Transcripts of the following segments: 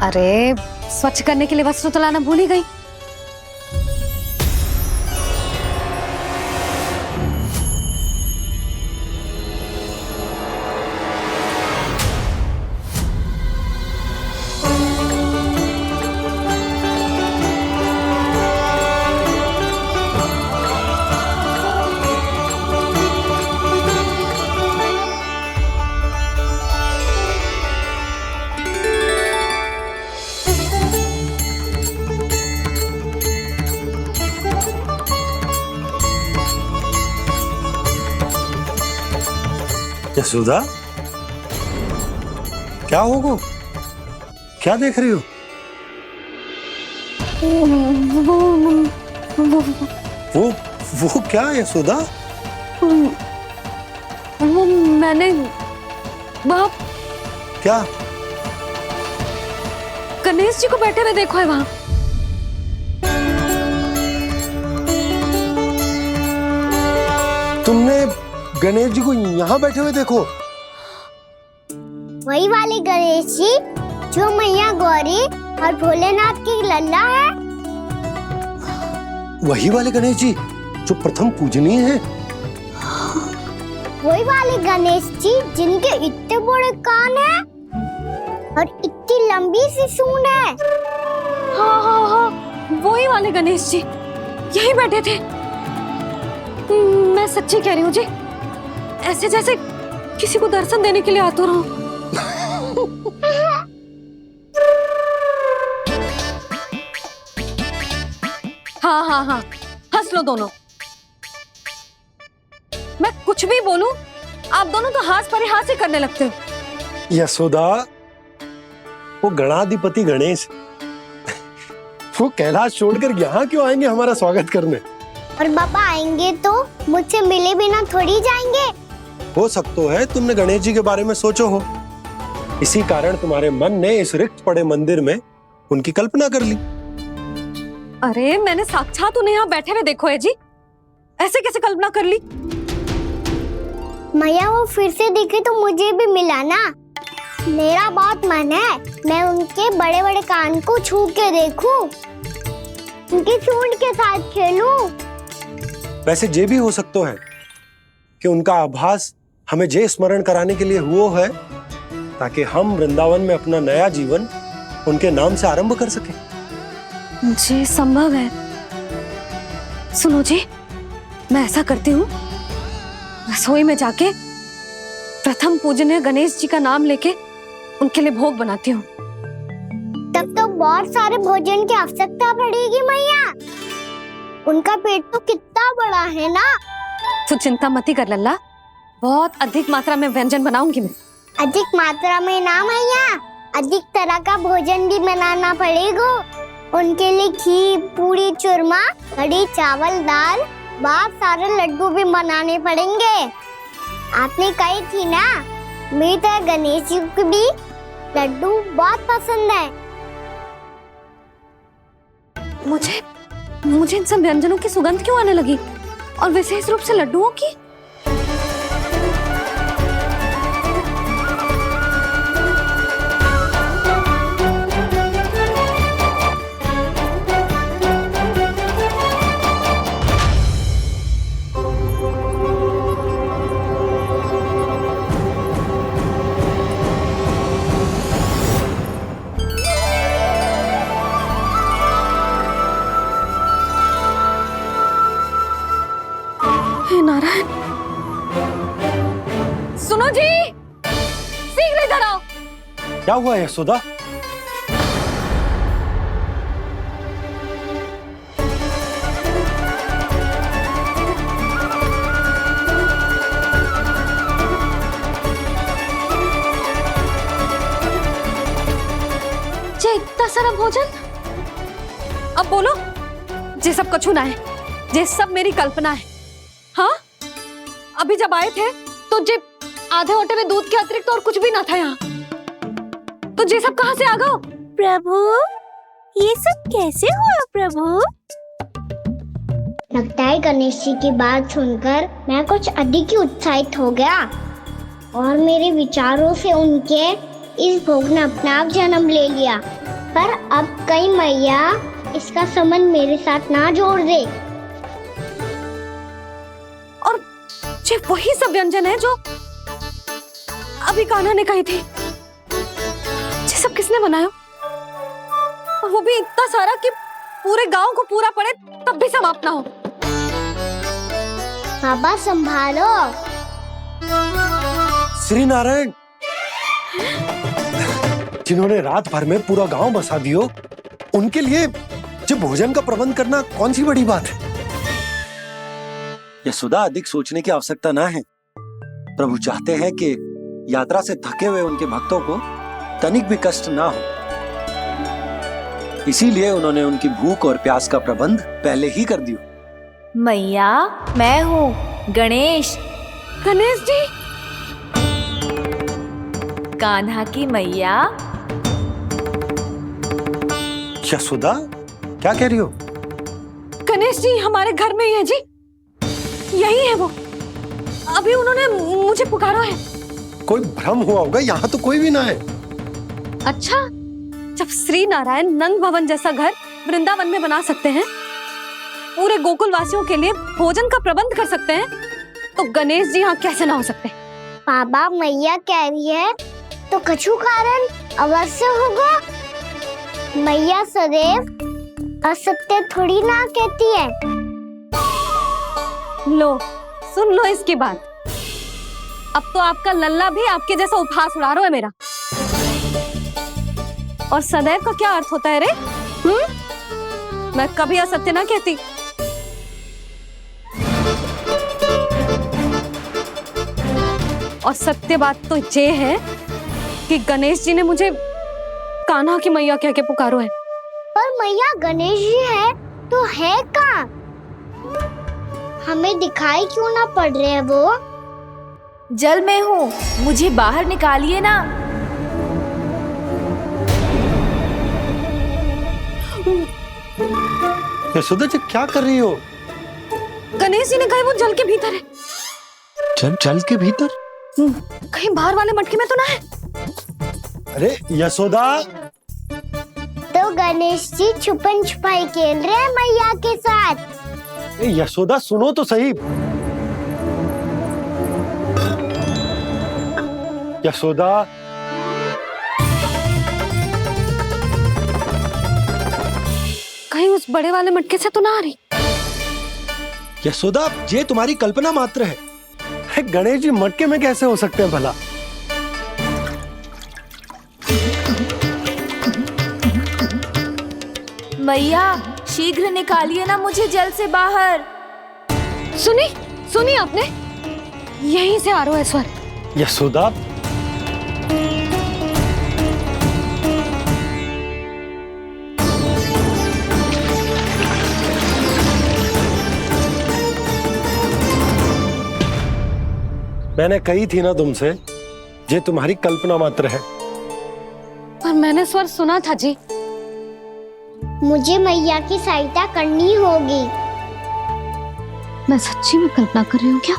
अरे स्वच्छ करने के लिए वस्त्र तो लाना भूल ही गई। यशोदा, क्या होगा? क्या देख रही हो? वो क्या यशोदा? वो मैंने बाप क्या? गणेश जी को बैठे हुए देखो है वहां। तुमने गणेश जी को यहाँ बैठे हुए देखो? वही वाले गणेश जी जो मैया गौरी और भोलेनाथ की लल्ला है। वही वाले गणेश जी जो प्रथम पूजनीय है। वही वाले गणेश जी जिनके इतने बड़े कान हैं और इतनी लंबी सी सूंड है। हाँ, वही वाले गणेश जी यही बैठे थे। मैं सच्ची कह रही हूँ जी, ऐसे जैसे किसी को दर्शन देने के लिए आतुर हूँ। हाँ, हंस लो दोनों। मैं कुछ भी बोलूं, आप दोनों तो हाथ परिहास ही करने लगते हो। यशोदा, वो गणाधिपति गणेश वो कैलाश छोड़कर यहाँ क्यों आएंगे हमारा स्वागत करने? और पापा आएंगे तो मुझसे मिले बिना थोड़ी जाएंगे। हो सकता है तुमने गणेश जी के बारे में सोचो हो, इसी कारण तुम्हारे मन ने इस रिक्त पड़े मंदिर में उनकी कल्पना कर ली। अरे मैंने साक्षात उन्हें यहाँ बैठे हुए देखो है जी, ऐसे कैसे कल्पना कर ली? मैया वो फिर से दिखे तो मुझे भी मिला ना। मेरा बहुत मन है मैं उनके बड़े बड़े कान को छू के देखूं, उनकी सूंड के साथ खेलूं। वैसे ये भी हो सकता है कि उनका आभास हमें जे स्मरण कराने के लिए हुआ है ताकि हम वृंदावन में अपना नया जीवन उनके नाम से आरंभ कर सके। जी संभव है। सुनो जी, मैं ऐसा करती हूँ, रसोई में जाके प्रथम पूजनीय गणेश जी का नाम लेके उनके लिए भोग बनाती हूँ। तब तो बहुत सारे भोजन की आवश्यकता पड़ेगी मैया। उनका पेट तो कितना बड़ा है ना। तू चिंता मत ही कर लल्ला, बहुत अधिक मात्रा में व्यंजन बनाऊंगी मैं। अधिक मात्रा में ना मैया, अधिक तरह का भोजन भी बनाना पड़ेगा। उनके लिए खीर, पूरी, चूरमा, कढ़ी, चावल, दाल, बहुत सारे लड्डू भी बनाने पड़ेंगे। आपने कही थी ना, मेरी तरह गणेश जी को भी लड्डू बहुत पसंद है। मुझे इन सब व्यंजनों की सुगंध क्यों आने लगी, और विशेष रूप से लड्डुओं की? नारायण, सुनो जी, शीघ्र इधर आओ। क्या हुआ यशोदा? इतना सारा भोजन, अब बोलो, ये सब कछु ना है, ये सब मेरी कल्पना है। हाँ, अभी जब आए थे तो जे आधे ओटे में दूध के अतिरिक्त और कुछ भी ना था यहाँ, तो ये सब कहाँ से आ गया? प्रभु, ये सब कैसे हुआ प्रभु? लगता है गणेश जी की बात सुनकर मैं कुछ अधिक ही उत्साहित हो गया और मेरे विचारों से उनके इस भोग ने अपना आप जन्म ले लिया। पर अब कहीं मैया इसका संबंध मेरे साथ ना जोड़ दे। और ये वही सब व्यंजन है जो अभी कान्हा ने कही थी। ये सब किसने बनाया? और वो भी इतना सारा कि पूरे गांव को पूरा पड़े तब भी समाप्त ना हो। बाबा संभालो। श्री नारायण, जिन्होंने रात भर में पूरा गांव बसा दियो, उनके लिए जो भोजन का प्रबंध करना कौन सी बड़ी बात है। यशोदा, अधिक सोचने की आवश्यकता ना है। प्रभु चाहते हैं कि यात्रा से थके हुए उनके भक्तों को तनिक भी कष्ट ना हो, इसीलिए उन्होंने उनकी भूख और प्यास का प्रबंध पहले ही कर दिया। मैया, मैं हूँ गणेश। गणेश जी, कान्हा की मैया। यशोदा, क्या कह रही हो? गणेश जी हमारे घर में ही है जी, यही है वो। अभी उन्होंने मुझे पुकारा है। कोई भ्रम हुआ होगा, यहाँ तो कोई भी ना है। अच्छा, जब श्री नारायण नंद भवन जैसा घर वृंदावन में बना सकते हैं, पूरे गोकुल वासियों के लिए भोजन का प्रबंध कर सकते हैं, तो गणेश जी यहाँ कैसे ना हो सकते? बाबा मैया कह रही है तो कछु कारण अवश्य होगा। मैया सदैव असत्य थोड़ी ना कहती है। लो, सुन लो इसकी बात। अब तो आपका लल्ला भी आपके जैसा उपहास उड़ा रहा है मेरा। और सदैव का क्या अर्थ होता है रे? मैं कभी असत्य ना कहती। और सत्य बात तो ये है कि गणेश जी ने मुझे कान्हा की मैया कह के पुकारो है। पर मैया गणेश जी है तो है कहाँ? हमें दिखाई क्यों ना पड़ रहे हैं वो? जल में हूँ, मुझे बाहर निकालिए ना। यशोदा जी, क्या कर रही हो? गणेश जी ने कहा वो जल के भीतर है। जल के भीतर? कहीं बाहर वाले मटके में तो ना है? अरे यशोदा! तो गणेश जी छुपन छुपाई खेल रहे हैं मैया के साथ। यशोदा, सुनो तो सही। यशोदा, कहीं उस बड़े वाले मटके से तो ना आ रही? यशोदा, ये तुम्हारी कल्पना मात्र है। गणेश जी मटके में कैसे हो सकते हैं भला? मैया, शीघ्र निकालिए ना मुझे जल से बाहर। सुनी आपने? यहीं से आ रहा है स्वर। यशोदा, मैंने कही थी ना तुमसे, ये तुम्हारी कल्पना मात्र है। पर मैंने स्वर सुना था जी। मुझे मैया की सहायता करनी होगी। मैं सच्ची में कल्पना कर रही हूँ क्या?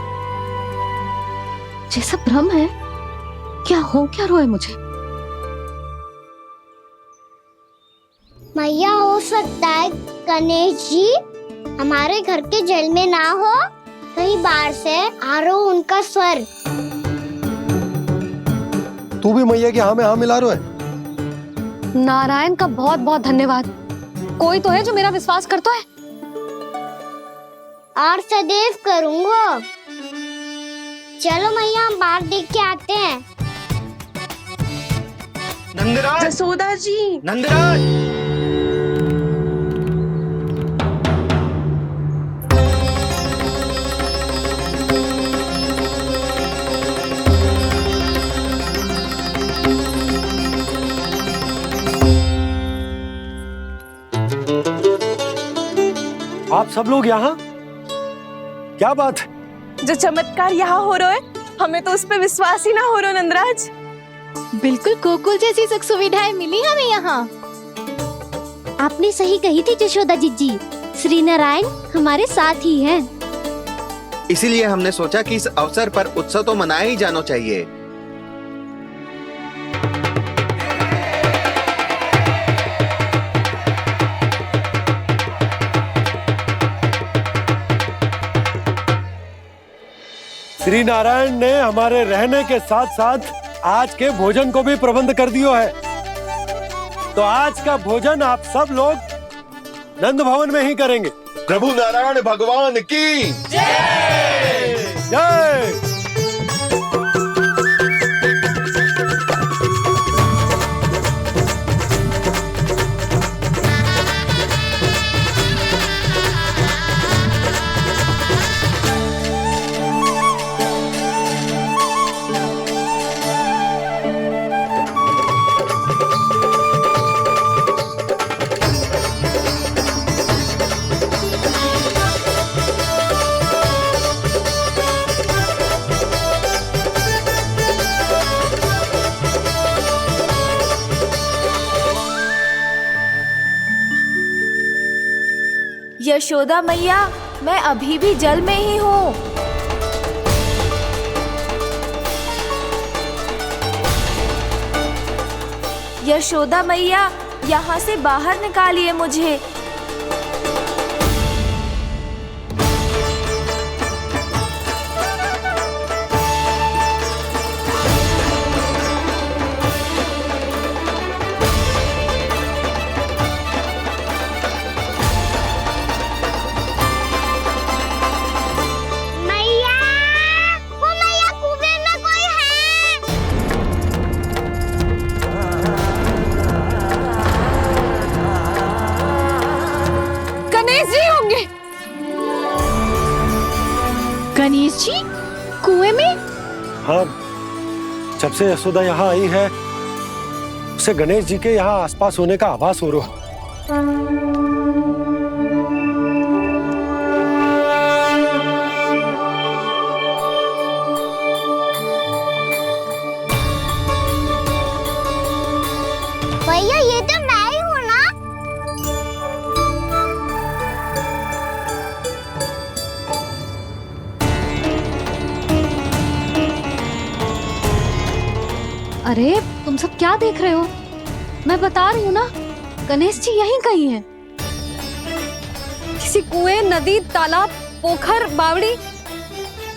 ये सब भ्रम है क्या? हो क्या रहा है मुझे? मैया, हो सकता है गणेश जी हमारे घर के जल में ना हो, कहीं बाहर से आ रहा हो उनका स्वर। तू भी मैया के हाँ में हाँ मिला रहा है। नारायण का बहुत बहुत धन्यवाद। कोई तो है जो मेरा विश्वास करता है। और सदैव करूंगा। चलो मैया, हम बाहर देख के आते हैं। नंदराज, जसोदा जी। नंदराज, आप सब लोग यहाँ? क्या बात है? जो चमत्कार यहाँ हो रहा है, हमें तो उस पे विश्वास ही ना हो रहा नंदराज। बिल्कुल गोकुल जैसी सुख सुविधाएं मिली हमें यहाँ। आपने सही कही थी यशोदा जी, श्री नारायण हमारे साथ ही हैं। इसीलिए हमने सोचा कि इस अवसर पर उत्सव तो मनाया ही जाना चाहिए। श्री नारायण ने हमारे रहने के साथ साथ आज के भोजन को भी प्रबंध कर दियो है। तो आज का भोजन आप सब लोग नंद भवन में ही करेंगे। प्रभु नारायण भगवान की जय जय। यशोदा मैया, मैं अभी भी जल में ही हूँ। यशोदा मैया, यहाँ से बाहर निकालिए मुझे। गणेश जी कुएं में? हाँ, जब से यशोदा यहाँ आई है उसे गणेश जी के यहाँ आसपास होने का आभास हो रहा है। भैया ये तो मैं ही हूँ ना। अरे तुम सब क्या देख रहे हो? मैं बता रही हूँ ना, गणेश जी यहीं कहीं हैं। किसी कुएं, नदी, तालाब, पोखर, बावड़ी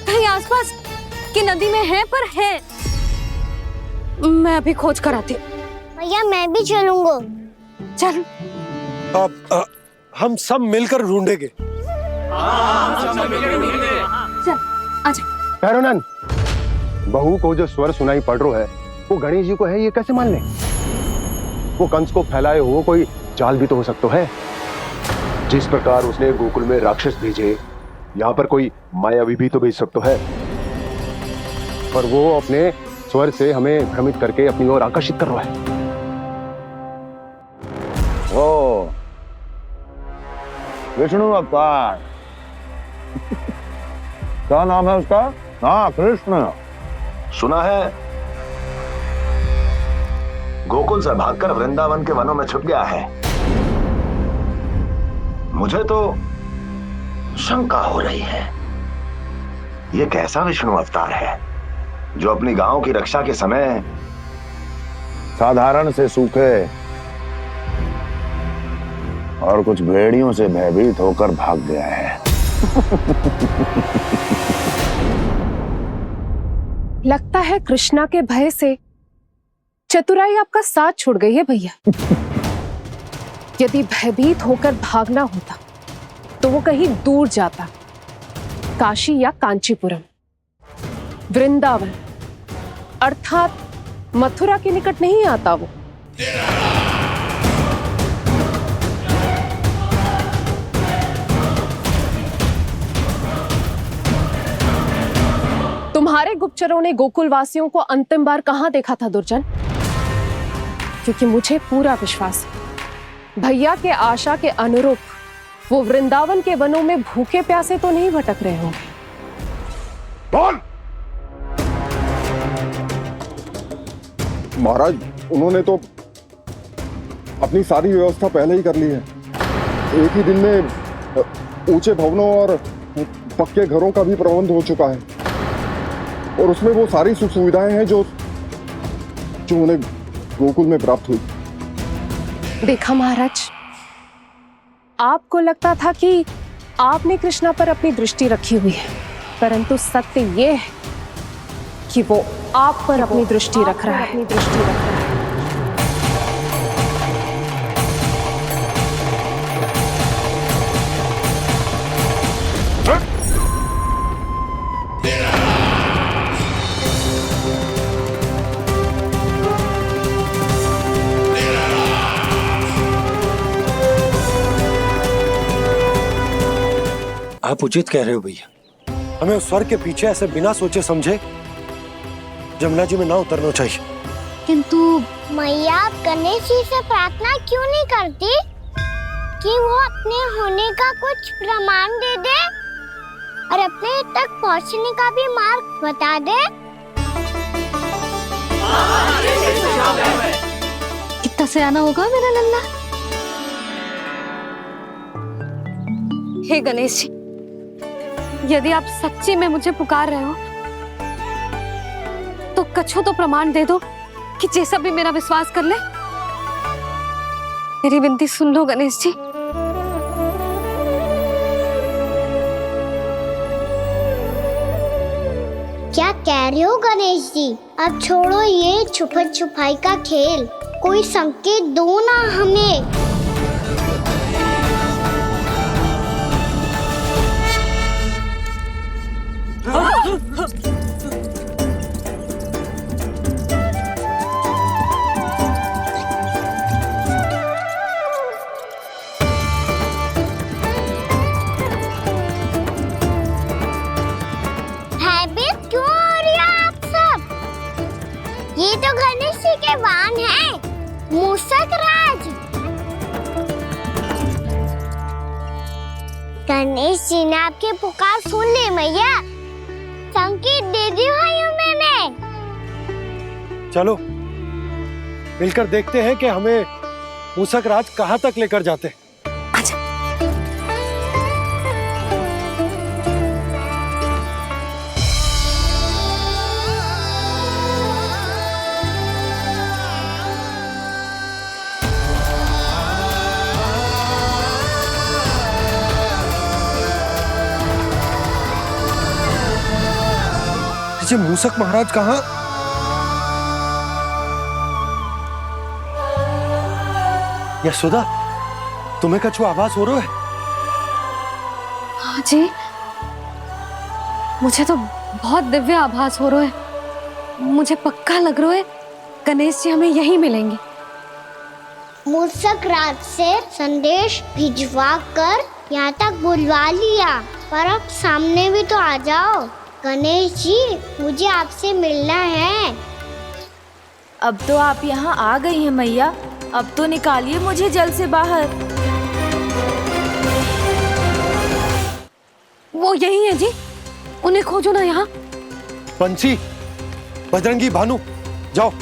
कहीं आसपास की नदी में है, पर है। मैं अभी खोज कर आती हूँ। भैया मैं भी चलूंगा। चल। अब हम सब मिलकर ढूंढेंगे। चल आजा। भैरवनंद, बहू को जो स्वर सुनाई पड़ रहा है वो गणेश जी को है, ये कैसे मान ले? वो कंस को फैलाए हुए कोई जाल भी तो हो सकता है। जिस प्रकार उसने गोकुल में राक्षस भेजे, यहाँ पर कोई मायावी भी तो भेज सकता है। और वो अपने स्वर से हमें भ्रमित करके अपनी ओर आकर्षित कर रहा है। ओ विष्णु अवतार। क्या नाम है उसका? हाँ, कृष्ण। सुना है गोकुल से भागकर वृंदावन के वनों में छुप गया है। मुझे तो शंका हो रही है, ये कैसा विष्णु अवतार है जो अपनी गांव की रक्षा के समय साधारण से सूखे और कुछ भेड़ियों से भयभीत होकर भाग गया है। लगता है कृष्णा के भय से चतुराई आपका साथ छोड़ गई है भैया। यदि भयभीत होकर भागना होता तो वो कहीं दूर जाता, काशी या कांचीपुरम, वृंदावन अर्थात मथुरा के निकट नहीं आता वो। तुम्हारे गुप्तचरों ने गोकुल वासियों को अंतिम बार कहां देखा था दुर्जन? क्योंकि मुझे पूरा विश्वास है भैया के आशा के अनुरूप वो वृंदावन के वनों में भूखे प्यासे तो नहीं भटक रहे होंगे। कौन? महाराज, उन्होंने तो अपनी सारी व्यवस्था पहले ही कर ली है। एक ही दिन में ऊंचे भवनों और पक्के घरों का भी प्रबंध हो चुका है, और उसमें वो सारी सुख सुविधाएं हैं जो उन्हें गोकुल में प्राप्त हुई। देखा महाराज, आपको लगता था कि आपने कृष्णा पर अपनी दृष्टि रखी हुई है, परंतु सत्य ये है कि वो आप पर अपनी दृष्टि रख रहा है। आप उचित कह रहे हो भैया, हमें उस स्वर के पीछे ऐसे बिना सोचे समझे जमुना जी में ना उतरना चाहिए। किंतु मैया, आप गणेश जी से प्रार्थना क्यों नहीं करती कि वो अपने होने का कुछ प्रमाण दे दे और अपने तक पहुंचने का भी मार्ग बता दे? कितना सयाना होगा मेरा लल्ला। हे गणेश जी, यदि आप सच्ची में मुझे पुकार रहे हो तो कछु तो प्रमाण दे दो कि जैसा भी मेरा विश्वास कर ले। मेरी विनती सुन लो गणेश जी। क्या कह रहे हो गणेश जी? अब छोड़ो ये छुपन छुपाई का खेल, कोई संकेत दो ना हमें। भयभीत क्यों हो रही हो आप सब? ये तो गणेश जी के वाहन हैं, मूषक राज। गणेश जी ने आपकी पुकार सुन ली मैया, संकेत दे दी भाइयों मैंने। चलो मिलकर देखते हैं कि हमें मूषक राज कहाँ तक लेकर जाते हैं। जी मूषक महाराज कहाँ? यशोदा, तुम्हें कछु आभास हो रहा है? हाँ जी, मुझे तो बहुत दिव्य आभास हो रहा है। मुझे पक्का लग रहा है गणेश जी हमें यहीं मिलेंगे। मूषक राज से संदेश भिजवा कर यहाँ तक बुलवा लिया, पर अब सामने भी तो आ जाओ। गणेश जी, मुझे आपसे मिलना है। अब तो आप यहाँ आ गई हैं मैया, अब तो निकालिए मुझे जल से बाहर। वो यही है जी, उन्हें खोजो ना यहाँ। बंसी, बजरंगी, भानु, जाओ।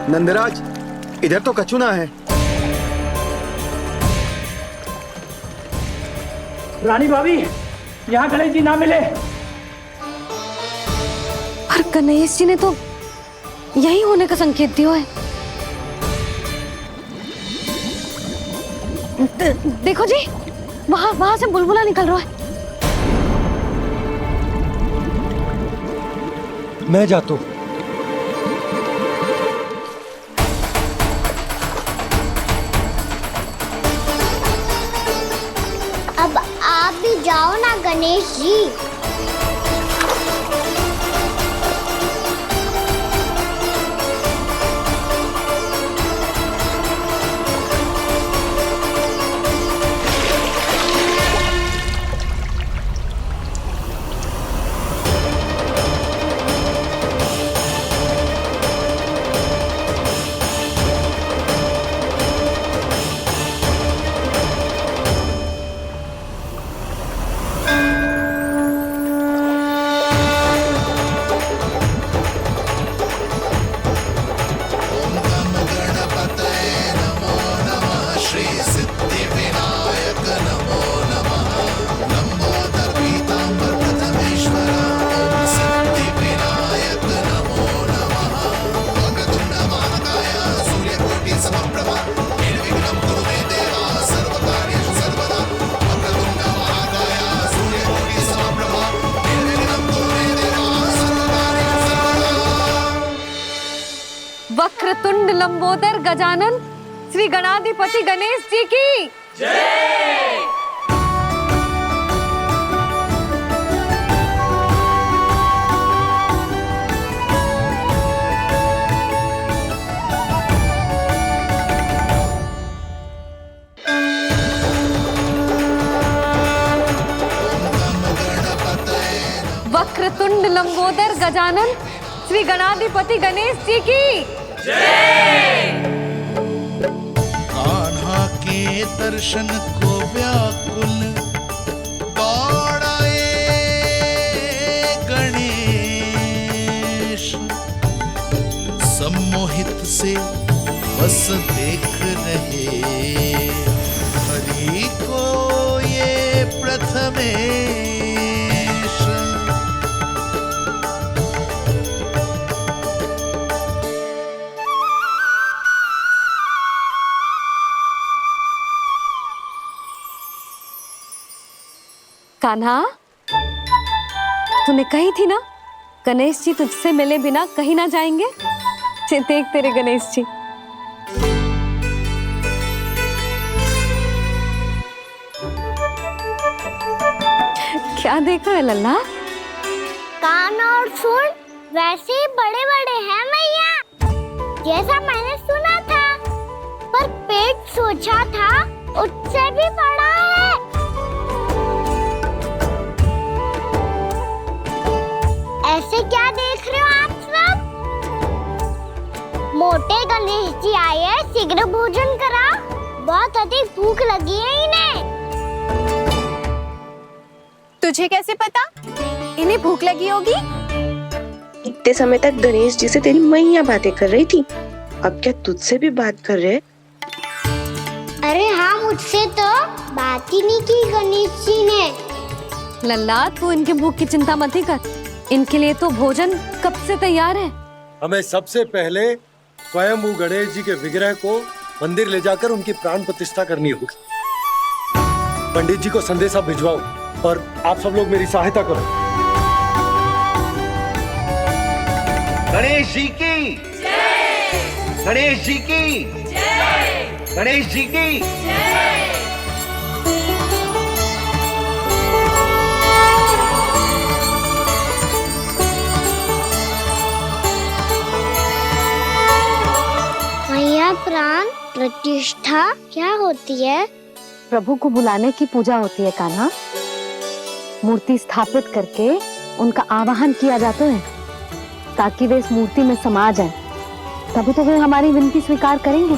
नंदराज, इधर तो कछु ना है। रानी भाभी, यहाँ गणेश जी ना मिले। पर गणेश जी ने तो यही होने का संकेत दिया है। देखो जी, वहां से बुलबुला निकल रहा है। मैं जाता हूं। अब आप भी जाओ ना गणेश जी। वक्रतुंड लंबोदर गजानन श्री गणाधिपति गणेश जी की जय। वक्रतुंड लंबोदर गजानन श्री गणाधिपति गणेश जी की जय। कान्हा के दर्शन को व्याकुल दौड़ाए गणेश, सम्मोहित से बस देख रहे हरि को ये प्रथमेश। कान्हा, तूने कही थी ना गणेश जी तुझसे मिले बिना कहीं ना जाएंगे। देख तेरे गणेश जी। क्या देखा है लल्ला? कान और सुन वैसे ही बड़े बड़े हैं मैया, जैसा मैंने सुना था, पर पेट सोचा था उससे भी बड़ा है। ऐसे क्या देख रहे हो आप सब? मोटे गणेश जी आए हैं, शीघ्र भोजन करा, बहुत अधिक भूख लगी है इन्हें। तुझे कैसे पता इन्हें भूख लगी होगी? इतने समय तक गणेश जी से तेरी मैया बातें कर रही थी, अब क्या तुझसे भी बात कर रहे? अरे हाँ, मुझसे तो बात ही नहीं की गणेश जी ने। लल्ला, तू इनके भूख की चिंता मत ही कर, इनके लिए तो भोजन कब से तैयार है। हमें सबसे पहले स्वयं गणेश जी के विग्रह को मंदिर ले जाकर उनकी प्राण प्रतिष्ठा करनी होगी। पंडित जी को संदेशा भिजवाओ और आप सब लोग मेरी सहायता करो। गणेश जी की जय। गणेश जी की जय। गणेश जी की जय। मैया, प्राण प्रतिष्ठा क्या होती है? प्रभु को बुलाने की पूजा होती है कान्हा। मूर्ति स्थापित करके उनका आवाहन किया जाता है ताकि वे इस मूर्ति में समा जाएं। तभी तो वे हमारी विनती स्वीकार करेंगे।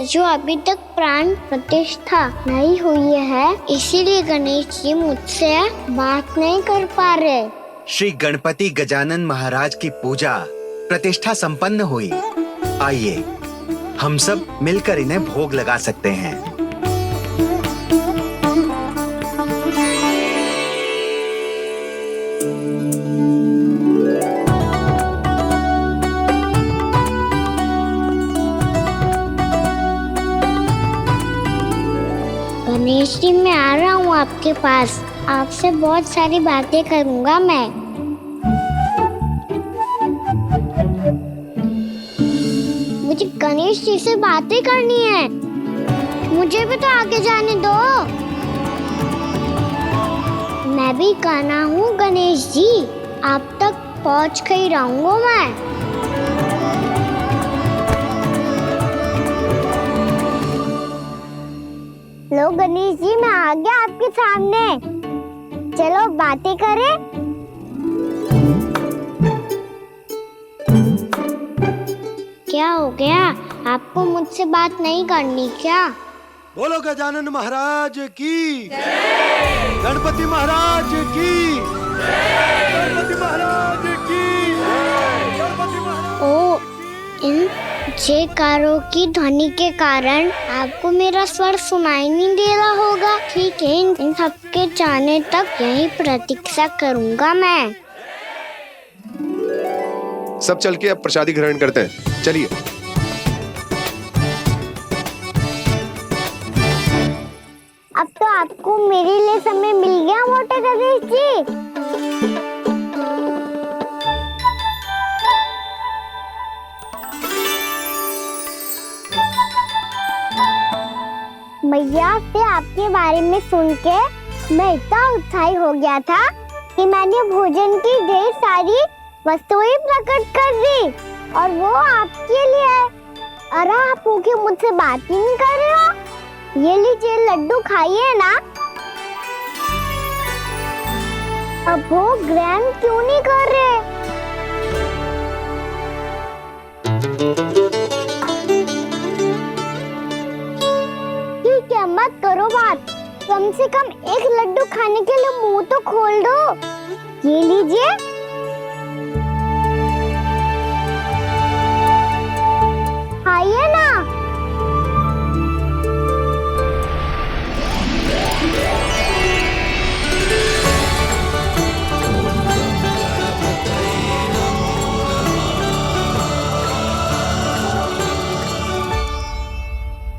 जो अभी तक प्राण प्रतिष्ठा नहीं हुई है, इसीलिए गणेश जी मुझसे बात नहीं कर पा रहे। श्री गणपति गजानन महाराज की पूजा प्रतिष्ठा संपन्न हुई। आइए हम सब मिलकर इन्हें भोग लगा सकते हैं। गणेश जी, मैं आ रहा हूँ आपके पास, आपसे बहुत सारी बातें करूँगा मैं। मुझे गणेश जी से बातें करनी है, मुझे भी तो आगे जाने दो। मैं भी कान्हा हूँ गणेश जी, आप तक पहुँच कर ही रहूँगा मैं। लो गणेश जी, मैं आ गया आपके सामने, चलो बातें करें। क्या हो गया, आपको मुझसे बात नहीं करनी क्या? बोलो गजानन महाराज की जय। गणपति महाराज की जय। गणपति महाराज की जय। गणपति महाराज। ओ, इन जयकारों की ध्वनि के कारण आपको मेरा स्वर सुनाई नहीं दे रहा होगा। ठीक है, इन सबके जाने तक यही प्रतीक्षा करूंगा मैं। सब चल के अब प्रसादी ग्रहण करते हैं, चलिए। अब तो आपको मेरे लिए समय मिल गया मोटे गणेश जी। मैया से आपके बारे में सुन के मैं इतना उत्साही हो गया था कि मैंने भोजन की ढेर सारी वस्तुएं प्रकट कर दी और वो आपके लिए। अरे आप भूखे मुझसे बात ही नहीं कर रहे हो। ये लीजिए लड्डू खाइए ना। अब वो ग्रैंड क्यों नहीं कर रहे? ठीक है, मत करो बात। कम से कम एक लड्डू खाने के लिए मुंह तो खोल दो। ये लीजिए। खाइए ना।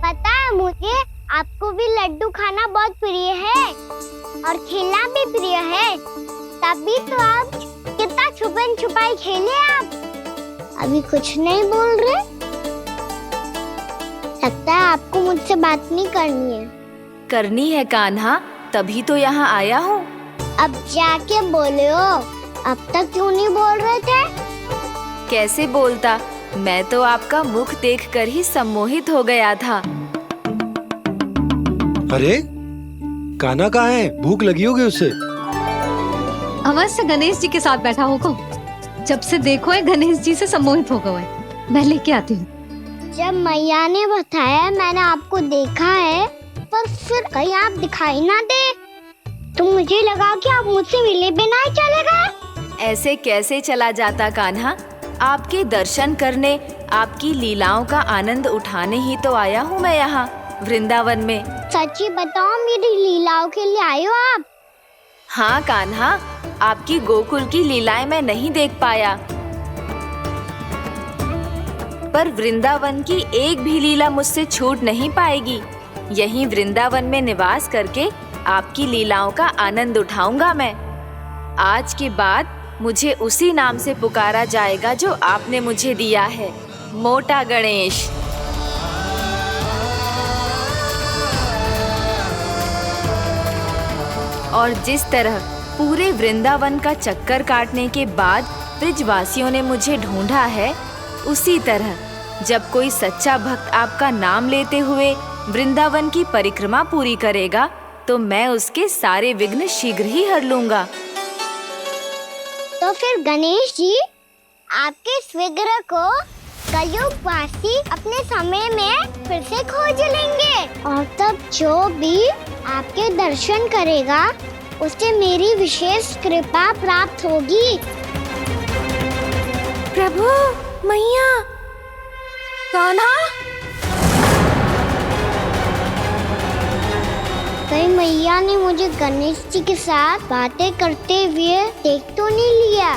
पता है मुझे आपको भी लड्डू खाना बहुत प्रिय है और खेलना भी प्रिय है। तभी तो आप कितना छुपन छुपाई खेले। आप अभी कुछ नहीं बोल रहे। लगता है आपको मुझसे बात नहीं करनी है। करनी है कान्हा, तभी तो यहाँ आया हूँ। अब जाके बोले हो। अब तक क्यों नहीं बोल रहे थे? कैसे बोलता, मैं तो आपका मुख देखकर ही सम्मोहित हो गया था। अरे कान्हा कहाँ है? भूख लगी होगी उससे। अवश्य गणेश जी के साथ बैठा होगा। जब से देखो है गणेश जी से सम्मोहित हो गए। मैं लेके आती हूँ। जब मैया ने बताया मैंने आपको देखा है, पर फिर कहीं आप दिखाई ना दे तो मुझे लगा कि आप मुझसे मिले बिना ही चले गए। ऐसे कैसे चला जाता कान्हा? आपके दर्शन करने, आपकी लीलाओं का आनंद उठाने ही तो आया हूँ मैं यहाँ वृंदावन में। सच्ची बताओ, मेरी लीलाओं के लिए आए हो आप? हाँ कान्हा, आपकी गोकुल की लीलाएं मैं नहीं देख पाया, पर वृंदावन की एक भी लीला मुझसे छूट नहीं पाएगी। यहीं वृंदावन में निवास करके आपकी लीलाओं का आनंद उठाऊंगा मैं। आज के बाद मुझे उसी नाम से पुकारा जाएगा जो आपने मुझे दिया है, मोटा गणेश। और जिस तरह पूरे वृंदावन का चक्कर काटने के बाद ब्रिजवासियों ने मुझे ढूंढा है, उसी तरह जब कोई सच्चा भक्त आपका नाम लेते हुए वृंदावन की परिक्रमा पूरी करेगा तो मैं उसके सारे विघ्न शीघ्र ही हर लूंगा। तो फिर गणेश जी, आपके इस विग्रह को कलयुगवासी अपने समय में फिर से खोज लेंगे और तब जो भी आपके दर्शन करेगा उसे मेरी विशेष कृपा प्राप्त होगी। प्रभु, मैया, कान्हा, कहीं मैया ने मुझे गणेश जी के साथ बातें करते हुए देख तो नहीं लिया?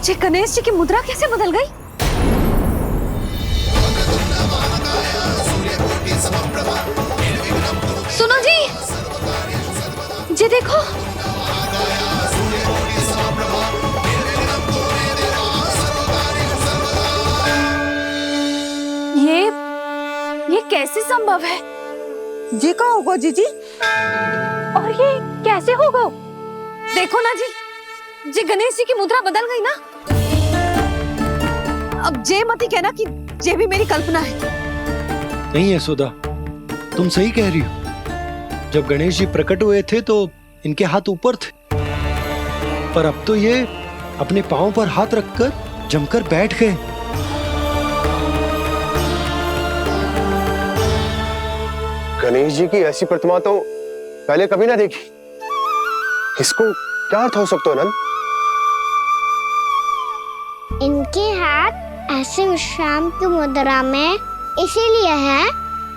ये गणेश जी की मुद्रा कैसे बदल गई? सुनो जी, ये देखो। ये कैसे संभव है? ये का होगा जीजी? और ये कैसे होगा? देखो ना जी, ये गणेश जी की मुद्रा बदल गई ना। अब जे मत ही कहना कि ये भी मेरी कल्पना है। नहीं यशोदा, तुम सही कह रही हो। जब गणेश जी प्रकट हुए थे तो इनके हाथ ऊपर थे, पर अब तो ये अपने पांव पर हाथ रखकर जमकर बैठ गए। गणेश जी की ऐसी प्रतिमा तो पहले कभी ना देखी। इसको क्या अर्थ हो सकता है नंद? इनके हाथ ऐसे विश्राम की मुद्रा में इसीलिए है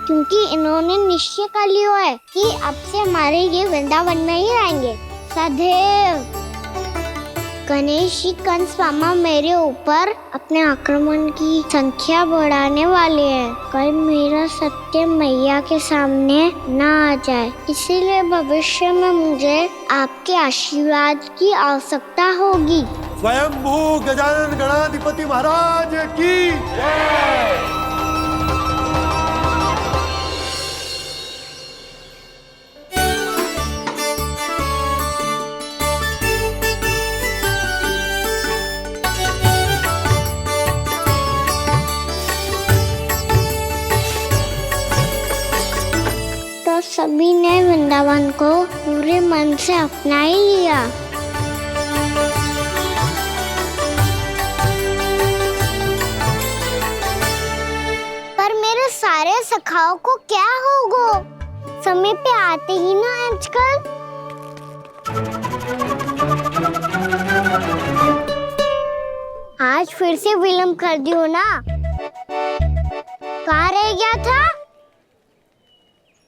क्योंकि इन्होंने निश्चय कर लिया है कि अब से हमारे ये वृंदावन में ही रहेंगे सदैव। गणेश जी कंस मामा मेरे ऊपर अपने आक्रमण की संख्या बढ़ाने वाले हैं। कल मेरा सत्य मैया के सामने ना आ जाए, इसीलिए भविष्य में मुझे आपके आशीर्वाद की आवश्यकता होगी। स्वयंभू गजानन गणाधिपति महाराज की जय। तो सभी ने वृंदावन को पूरे मन से अपना ही लिया। पर मेरे सारे सखाओं को क्या होगा? समय पे आते ही ना आजकल। आज फिर से विलम्ब कर दियो ना। कहाँ रह गया था?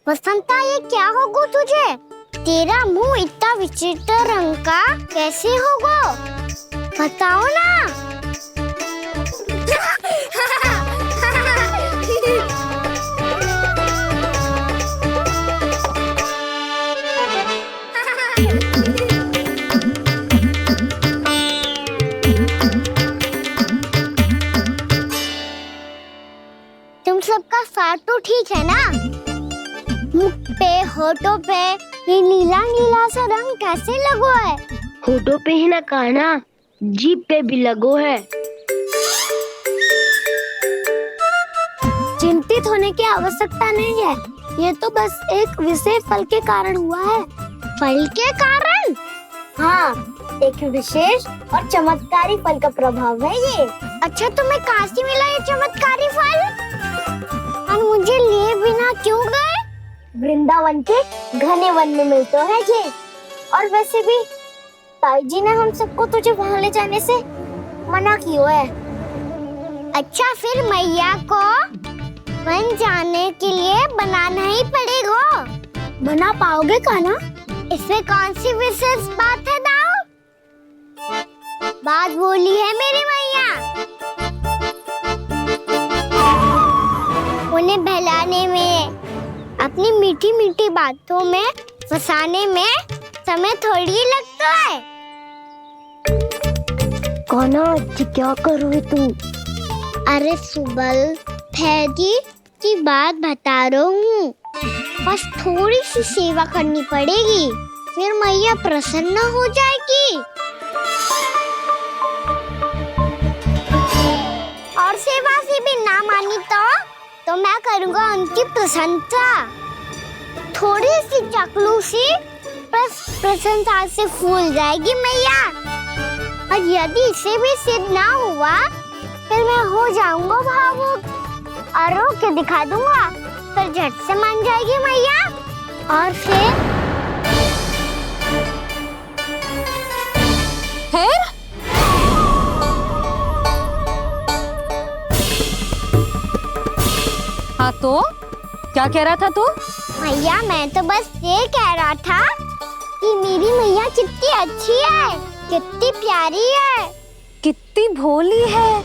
वसंता, ये क्या होगा तुझे? तेरा मुंह इतना विचित्र रंग का कैसे होगा? बताओ ना। तुम सबका साथ तो ठीक है ना? मुख पे, होठों पे ये नीला नीला सा रंग कैसे लगो है? होठों पे ही ना कहना, जीभ पे भी लगो है। चिंतित होने की आवश्यकता नहीं है, ये तो बस एक विशेष फल के कारण हुआ है। फल के कारण? हाँ, एक विशेष और चमत्कारी फल का प्रभाव है ये। अच्छा, तुम्हें कहाँ से मिला ये चमत्कारी फल? और मुझे लिए बिना क्यों गए? वृंदावन के घने वन में मिलते हैं ये। और वैसे भी ताई जी ने हम सबको तुझे वहाँ ले जाने से मना किया है। अच्छा, फिर मैया को वन जाने के लिए बनाना ही पड़ेगा। बना पाओगे का ना? इसमें कौन सी विशेष बात है दाऊ? बात बोली है मेरी मैया। उन्हें बहलाने में, अपनी मीठी मीठी बातों में फंसाने में समय थोड़ी लगता है। कौना क्या करोगे तुम? अरे सुबल, फैजी की बात बता रहा हूँ। बस थोड़ी सी सेवा करनी पड़ेगी, फिर मैया प्रसन्न हो जाएगी। और सेवा से भी ना मानी तो मैं करूँगा उनकी प्रशंसा। थोड़ी सी चाकलूसी बस प्रशंसा से फूल जाएगी मैया। और यदि इसे भी सिद्ध ना हुआ, फिर मैं हो जाऊंगा भावुक और रो के दिखा दूंगा, फिर झट से मान जाएगी मैया। और फिर हाँ, तो क्या कह रहा था तू? मैया, मैं तो बस ये कह रहा था कि मेरी मैया कितनी अच्छी है, कितनी प्यारी है, कितनी भोली है,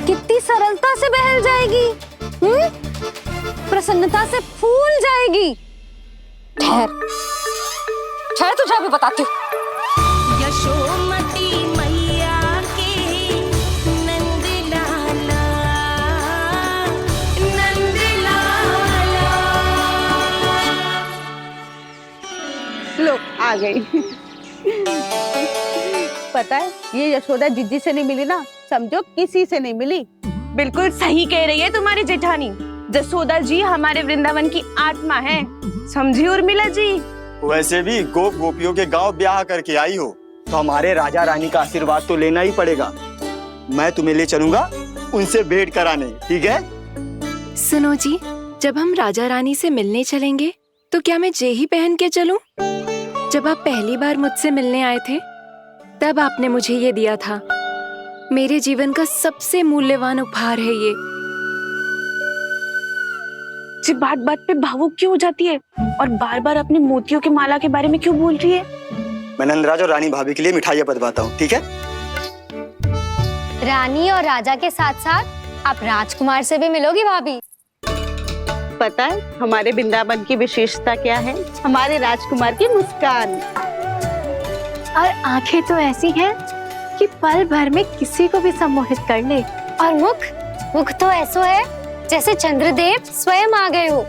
कितनी सरलता से बहल जाएगी, प्रसन्नता से फूल जाएगी। ठहर ठहर, तुझे अभी बताती हूँ। यशोमती मैया के नंद लाला, नंद लाला। लो, आ गई। पता है, ये यशोदा जिज्जी से नहीं मिली ना, समझो किसी से नहीं मिली। बिल्कुल सही कह रही है तुम्हारी जेठानी। यशोदा जी हमारे वृंदावन की आत्मा है, समझी उर्मिला जी। वैसे भी गोप गोपियों के गांव ब्याह करके आई हो, तो हमारे राजा रानी का आशीर्वाद तो लेना ही पड़ेगा। मैं तुम्हें ले चलूंगा उनसे भेंट कराने, ठीक है? सुनो जी, जब हम राजा रानी से मिलने चलेंगे तो क्या मैं जे ही पहन के चलूं? जब आप पहली बार मुझसे मिलने आए थे, तब आपने मुझे ये दिया था। मेरे जीवन का सबसे मूल्यवान उपहार है ये। जी, बात बात पे भावुक क्यों हो जाती है और बार बार अपनी मोतियों की माला के बारे में क्यों बोल रही है? मैं नंदराज और रानी भाभी के लिए मिठाइयाँ बंटवाता हूँ, ठीक है? रानी और राजा के साथ साथ आप राजकुमार से भी मिलोगी भाभी। पता है हमारे वृंदावन की विशेषता क्या है? हमारे राजकुमार की मुस्कान। और आंखें तो ऐसी हैं कि पल भर में किसी को भी सम्मोहित कर ले। और मुख तो ऐसा है जैसे चंद्रदेव स्वयं आ गए हो।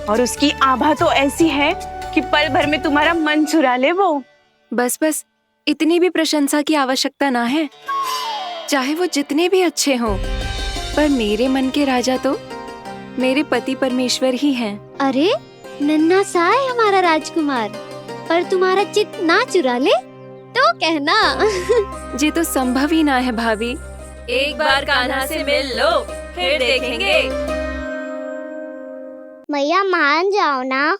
और उसकी आभा तो ऐसी है कि पल भर में तुम्हारा मन चुरा ले वो। बस बस, इतनी भी प्रशंसा की आवश्यकता ना है। चाहे वो जितने भी अच्छे हों, पर मेरे मन के राजा तो मेरे पति परमेश्वर ही हैं। अरे नन्हा सा है हमारा राजकुमार, पर तुम्हारा चित्त ना चुरा ले तो कहना। ये तो संभव ही ना है भाभी। एक बार कान्हा से मिल लो, फिर देखेंगे। मैया मान जाओ ना।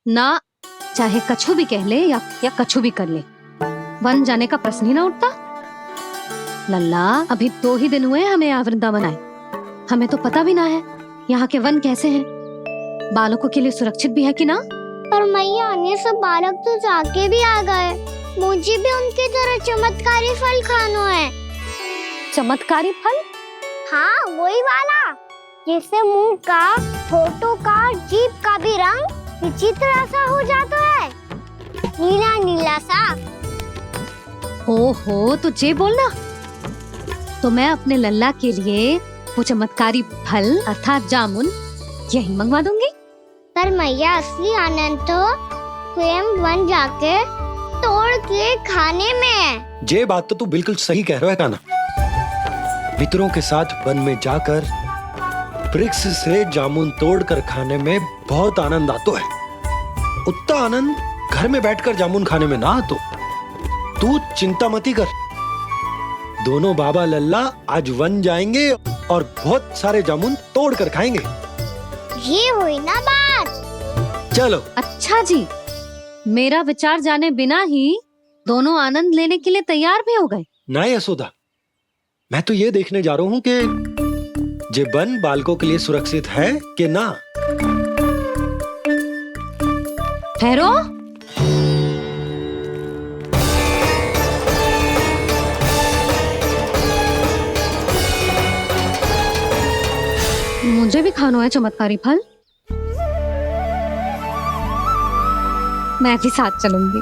ना, चाहे कछु भी कह ले या कछु भी कर ले, वन जाने का प्रश्न ही ना उठता। लल्ला, अभी 2 ही दिन हुए हमें यहाँ वृंदावन आए। हमें तो पता भी ना है यहाँ के वन कैसे हैं, बालकों के लिए सुरक्षित भी है कि ना। पर मैया ये सब बालक तो जाके भी आ गए। मुझे भी उनके तरह चमत्कारी फल खाना है। चमत्कारी फल? हाँ, वही वाला जिससे मुंह का, होठों का, जीभ का भी रंग विचित्र सा हो जाता है, नीला नीला सा। हो तो जे बोलना। तो मैं अपने लल्ला के लिए वो चमत्कारी फल अर्थात जामुन यही मंगवा दूंगी। पर मैया असली आनंद तो स्वयं वन जाके तोड़ के खाने में है। ये बात तो तू बिल्कुल सही कह रहा है कान्हा। मित्रों के साथ वन में जाकर वृक्ष से जामुन तोड़कर खाने में बहुत आनंद आता है। उतना आनंद घर में बैठकर जामुन खाने में ना आतो। तू चिंता मती कर, दोनों बाबा लल्ला आज वन जाएंगे और बहुत सारे जामुन तोड़कर खाएंगे। ये हुई ना बात। चलो। अच्छा जी, मेरा विचार जाने बिना ही दोनों आनंद लेने के लिए तैयार भी हो गए। ना यशोदा, मैं तो ये देखने जा रहा हूँ कि जे वन बालकों के लिए सुरक्षित है कि ना। ठहरो। मुझे भी खाना है चमत्कारी फल। मैं भी साथ चलूंगी।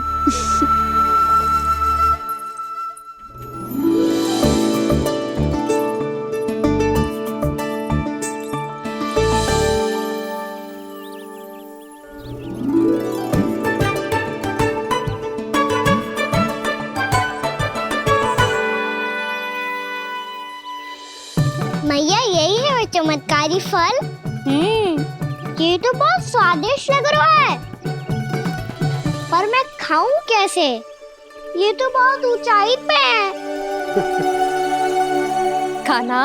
मैया यही है वो चमत्कारी फल। ये तो बहुत स्वादिष्ट लग रहा है, पर मैं खाऊं कैसे? ये तो बहुत ऊंचाई पे है। खाना,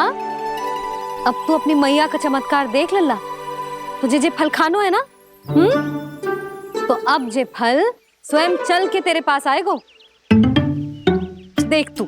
अब तू अपनी मैया का चमत्कार देख लल्ला। तुझे जे फल खानो है ना, तो अब जे फल स्वयं चल के तेरे पास आएगो। देख तू।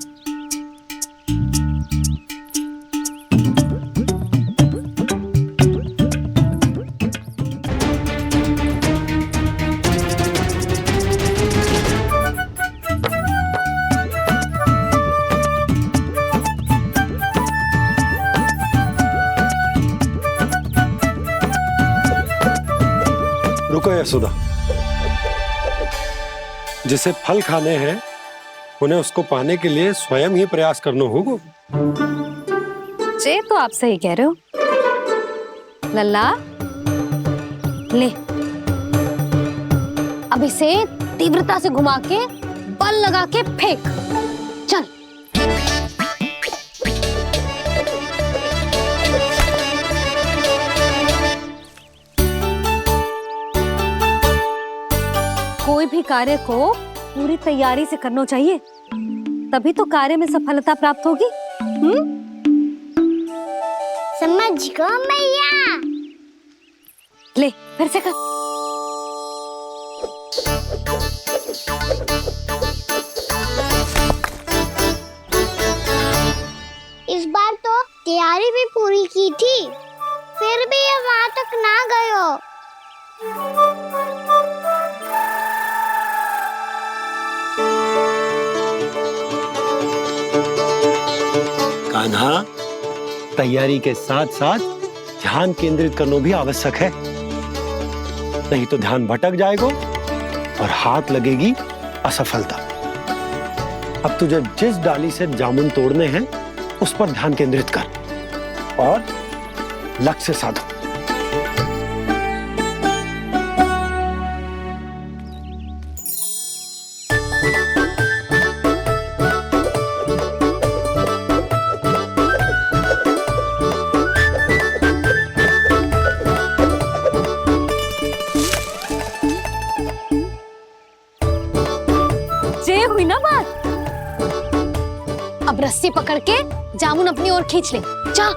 रुको यशोदा, जिसे फल खाने हैं उन्हें उसको पाने के लिए स्वयं ही प्रयास करना होगा। जे तो आप सही कह रहे हो लल्ला। ले, अब इसे तीव्रता से घुमा के बल लगा के फेंक। चल। कोई भी कार्य को पूरी तैयारी से करना चाहिए, तभी तो कार्य में सफलता प्राप्त होगी। समझ गो मैया। ले, फिर से कर। इस बार तो तैयारी भी पूरी की थी, फिर भी ये वहां तक ना गए हो। कान्हा, तैयारी के साथ साथ ध्यान केंद्रित करना भी आवश्यक है, नहीं तो ध्यान भटक जाएगा और हाथ लगेगी असफलता। अब तुझे जिस डाली से जामुन तोड़ने हैं उस पर ध्यान केंद्रित कर और लक्ष्य साधो। ये हुई ना बात। अब रस्सी पकड़ के जामुन अपनी ओर खींच ले। जा।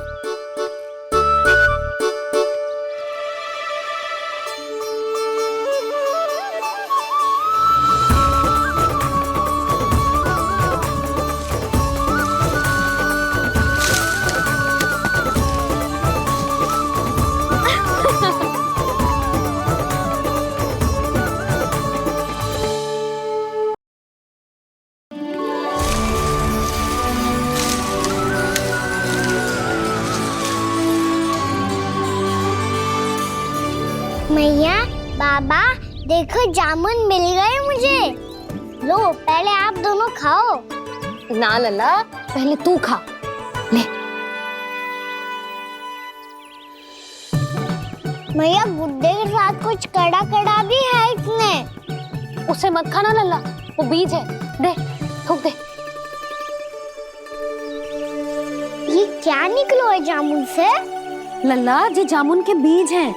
मैया, बाबा, देखो जामुन मिल गए मुझे। लो, पहले आप दोनों खाओ। ना लल्ला, पहले तू खा। ले। मैया, गुड्डे के साथ कुछ कड़ा कड़ा भी है इसमें। उसे मत खाना लल्ला, वो बीज है। दे, थूक दे। ये क्या निकलो है जामुन से? लल्ला, ये जामुन के बीज हैं।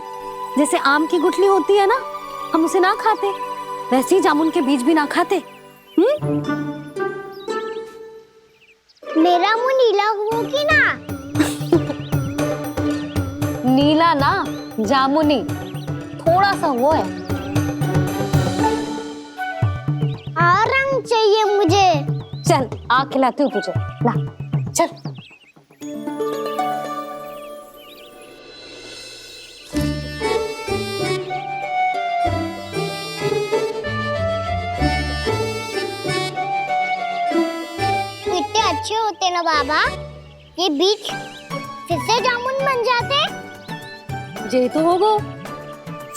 जैसे आम की गुठली होती है ना, हम उसे ना खाते, वैसे ही जामुन के बीज भी ना खाते। मेरा मुंह नीला हुआ कि ना? नीला ना, जामुनी, थोड़ा सा वो है। और रंग चाहिए मुझे। चल, आ खिलाती हूँ तुझे। ला, चल। अच्छे होते ना बाबा, ये बीज फिर से जामुन बन जाते। जे तो होगो।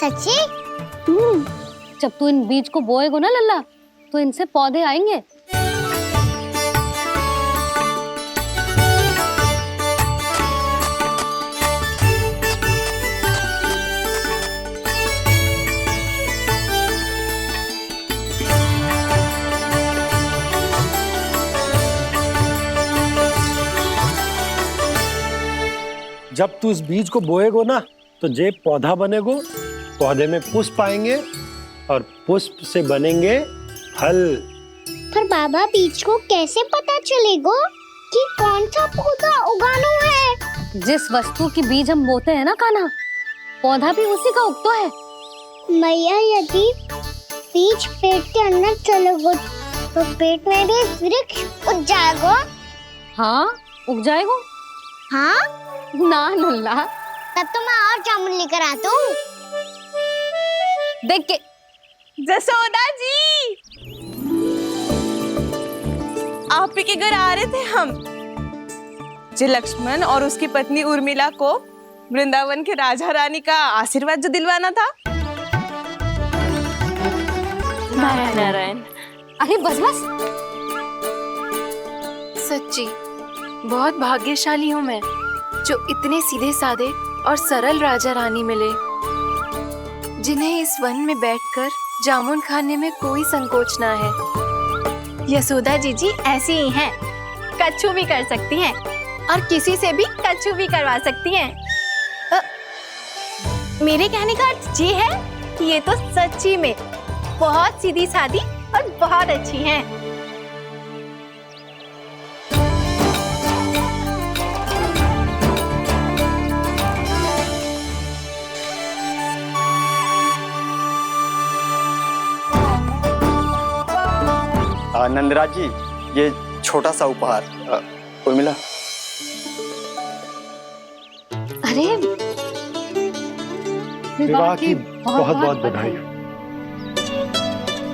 सच्ची? जब तू इन बीज को बोएगो ना लल्ला, तो इनसे पौधे आएंगे। जब तू इस बीज को बोएगो ना, तो जे पौधा बनेगो, पौधे में पुष्प आएंगे और पुष्प से बनेंगे फल। पर बाबा, बीज को कैसे पता चलेगा कि कौन सा पौधा उगाना है? जिस वस्तु की बीज हम बोते हैं ना कान्हा, पौधा भी उसी का उगता है। मैया, यदि बीज पेट के अंदर चलेगा तो पेट में भी वृक्ष उग जाएगा। हाँ, उग जाएगा। हाँ ना लल्ला, तब तो मैं और जामुन लेकर आता हूँ। देख के। जसोदा जी, आप ही के घर आ रहे थे हम। जी, लक्ष्मण और उसकी पत्नी उर्मिला को वृंदावन के राजा रानी का आशीर्वाद जो दिलवाना था। नारायण नारायण। अरे बस बस। सच्ची बहुत भाग्यशाली हूँ मैं, जो इतने सीधे साधे और सरल राजा रानी मिले, जिन्हें इस वन में बैठकर जामुन खाने में कोई संकोच ना है। यशोदा जीजी ऐसी ही हैं, कच्छू भी कर सकती हैं और किसी से भी कच्छू भी करवा सकती हैं। मेरे कहने का अर्थ ये है कि ये तो सच्ची में बहुत सीधी सादी और बहुत अच्छी हैं। नंदराज जी, ये छोटा सा उपहार। उर्मिला। अरे, विवाह की बहुत बहुत बधाई।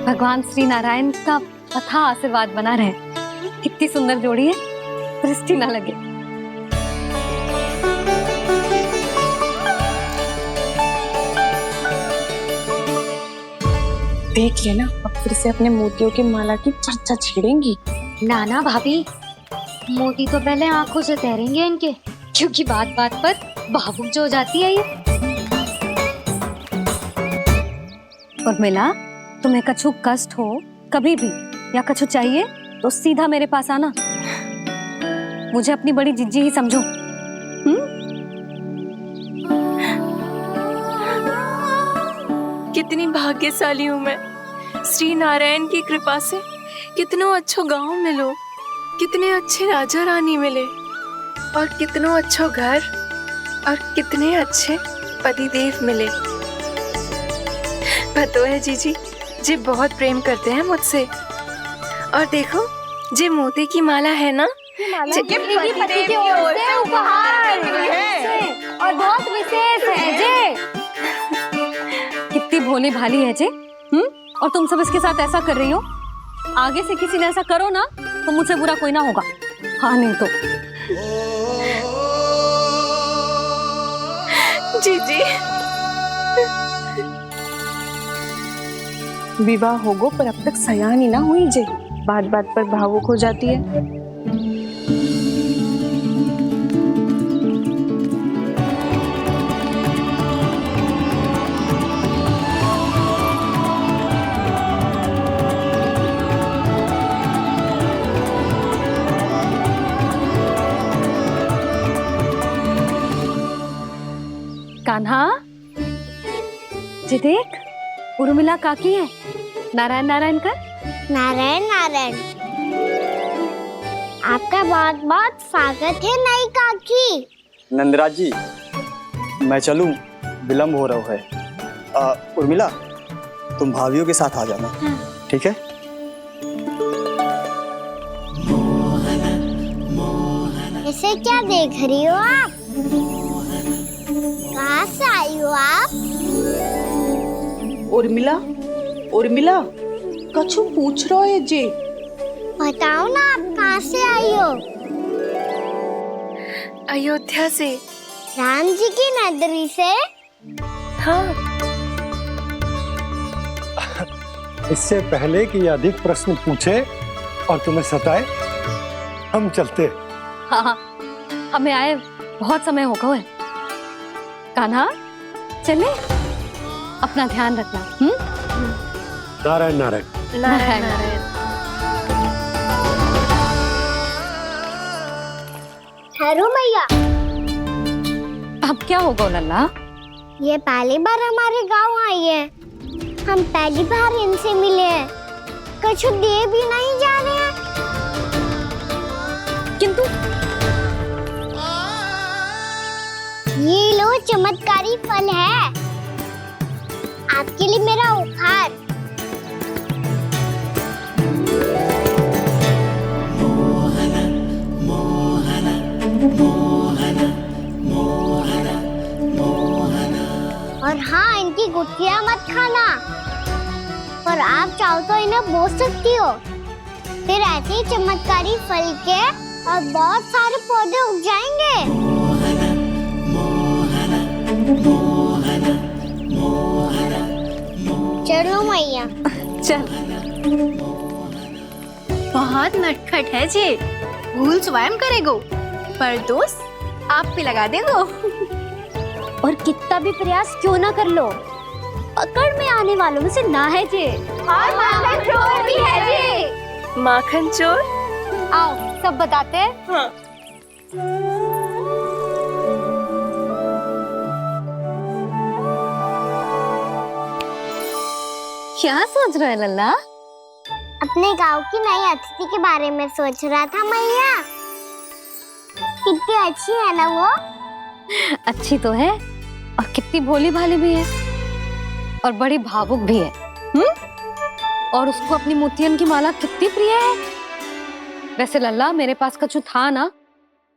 भगवान श्री नारायण का अथाह आशीर्वाद बना रहे। कितनी सुंदर जोड़ी है, दृष्टि ना लगे। देख लेना, अब फिर से अपने मोतियों की माला की चर्चा छेड़ेंगी। नाना भाभी, मोती तो पहले आंखों से तैरेंगे इनके, क्योंकि बात बात पर भावुक जो हो जाती है ये। उर्मिला, तुम्हें कछु कष्ट हो कभी भी या कछु चाहिए तो सीधा मेरे पास आना। मुझे अपनी बड़ी जिज्जी ही समझो। कितनी भाग्यशाली हूँ मैं, श्री नारायण की कृपा से कितनों अच्छो गांव मिलो, कितने अच्छे राजा रानी मिले और कितनों अच्छो घर और कितने अच्छे पतिदेव मिले। पतो है जीजी, जी बहुत प्रेम करते हैं मुझसे। और देखो, जे मोती की माला है ना, ये पति की ओर से उपहार और बहुत विशेष है जे। कितनी भोली भाली है जे। और तुम सब इसके साथ ऐसा कर रही हो। आगे से किसी ने ऐसा करो ना तो मुझसे बुरा कोई ना होगा। हाँ नहीं तो जीजी। विवाह होगो पर अब तक सयान ही ना हुई जे, बात बात पर भावुक हो जाती है। कान्हा, जी देख, उर्मिला काकी है। नारायण नारायण कर। नारायण नारायण। आपका बहुत बहुत स्वागत है नई काकी। नंदराज जी, मैं चलूं, विलम्ब हो रहा है। उर्मिला, तुम भाभियों के साथ आ जाना। ठीक है? इसे क्या देख रही हो आप? कहाँ से आई हो आप? उर्मिला, उर्मिला, कछु पूछ रहा है जे। बताओ ना, आप कहाँ से आई हो? अयोध्या से। राम जी की नगरी से? हाँ। इससे पहले कि ये अधिक प्रश्न पूछे और तुम्हें सताए, हम चलते। हाँ हाँ, हमें आए बहुत समय हो गया है। कान्हा, चले, अपना ध्यान रखना। नारायण नारायण। नारायण नारायण। ठहरो मैया। अब क्या होगा लल्ला? ये पहली बार हमारे गांव आई है, हम पहली बार इनसे मिले हैं, कुछ दे भी नहीं जा रहे हैं। किंतु ये लो, चमत्कारी फल है आपके लिए, मेरा उपहार। और हाँ, इनकी गुठलियां मत खाना, और आप चाहो तो इन्हें बोस सकती हो, फिर ऐसे ही चमत्कारी फल के और बहुत सारे पौधे उग जाएंगे। चलो मैया। चल। बहुत नटखट है जे, भूल स्वयं करेगो, पर दोष आप पे लगा देगो। और कितना भी प्रयास क्यों ना कर लो, पकड़ में आने वालों में से ना है जे। और माखन चोर भी है जे। माखन चोर? आओ सब बताते हैं। हाँ। क्या सोच रहे हो लल्ला? अपने गांव की नई अतिथि के बारे में सोच रहा था मैया। कितनी अच्छी है ना वो? अच्छी तो है, और कितनी भोली भाली भी है, और बड़ी भावुक भी है। और उसको अपनी मोतियन की माला कितनी प्रिय है। वैसे लल्ला, मेरे पास कछु था ना,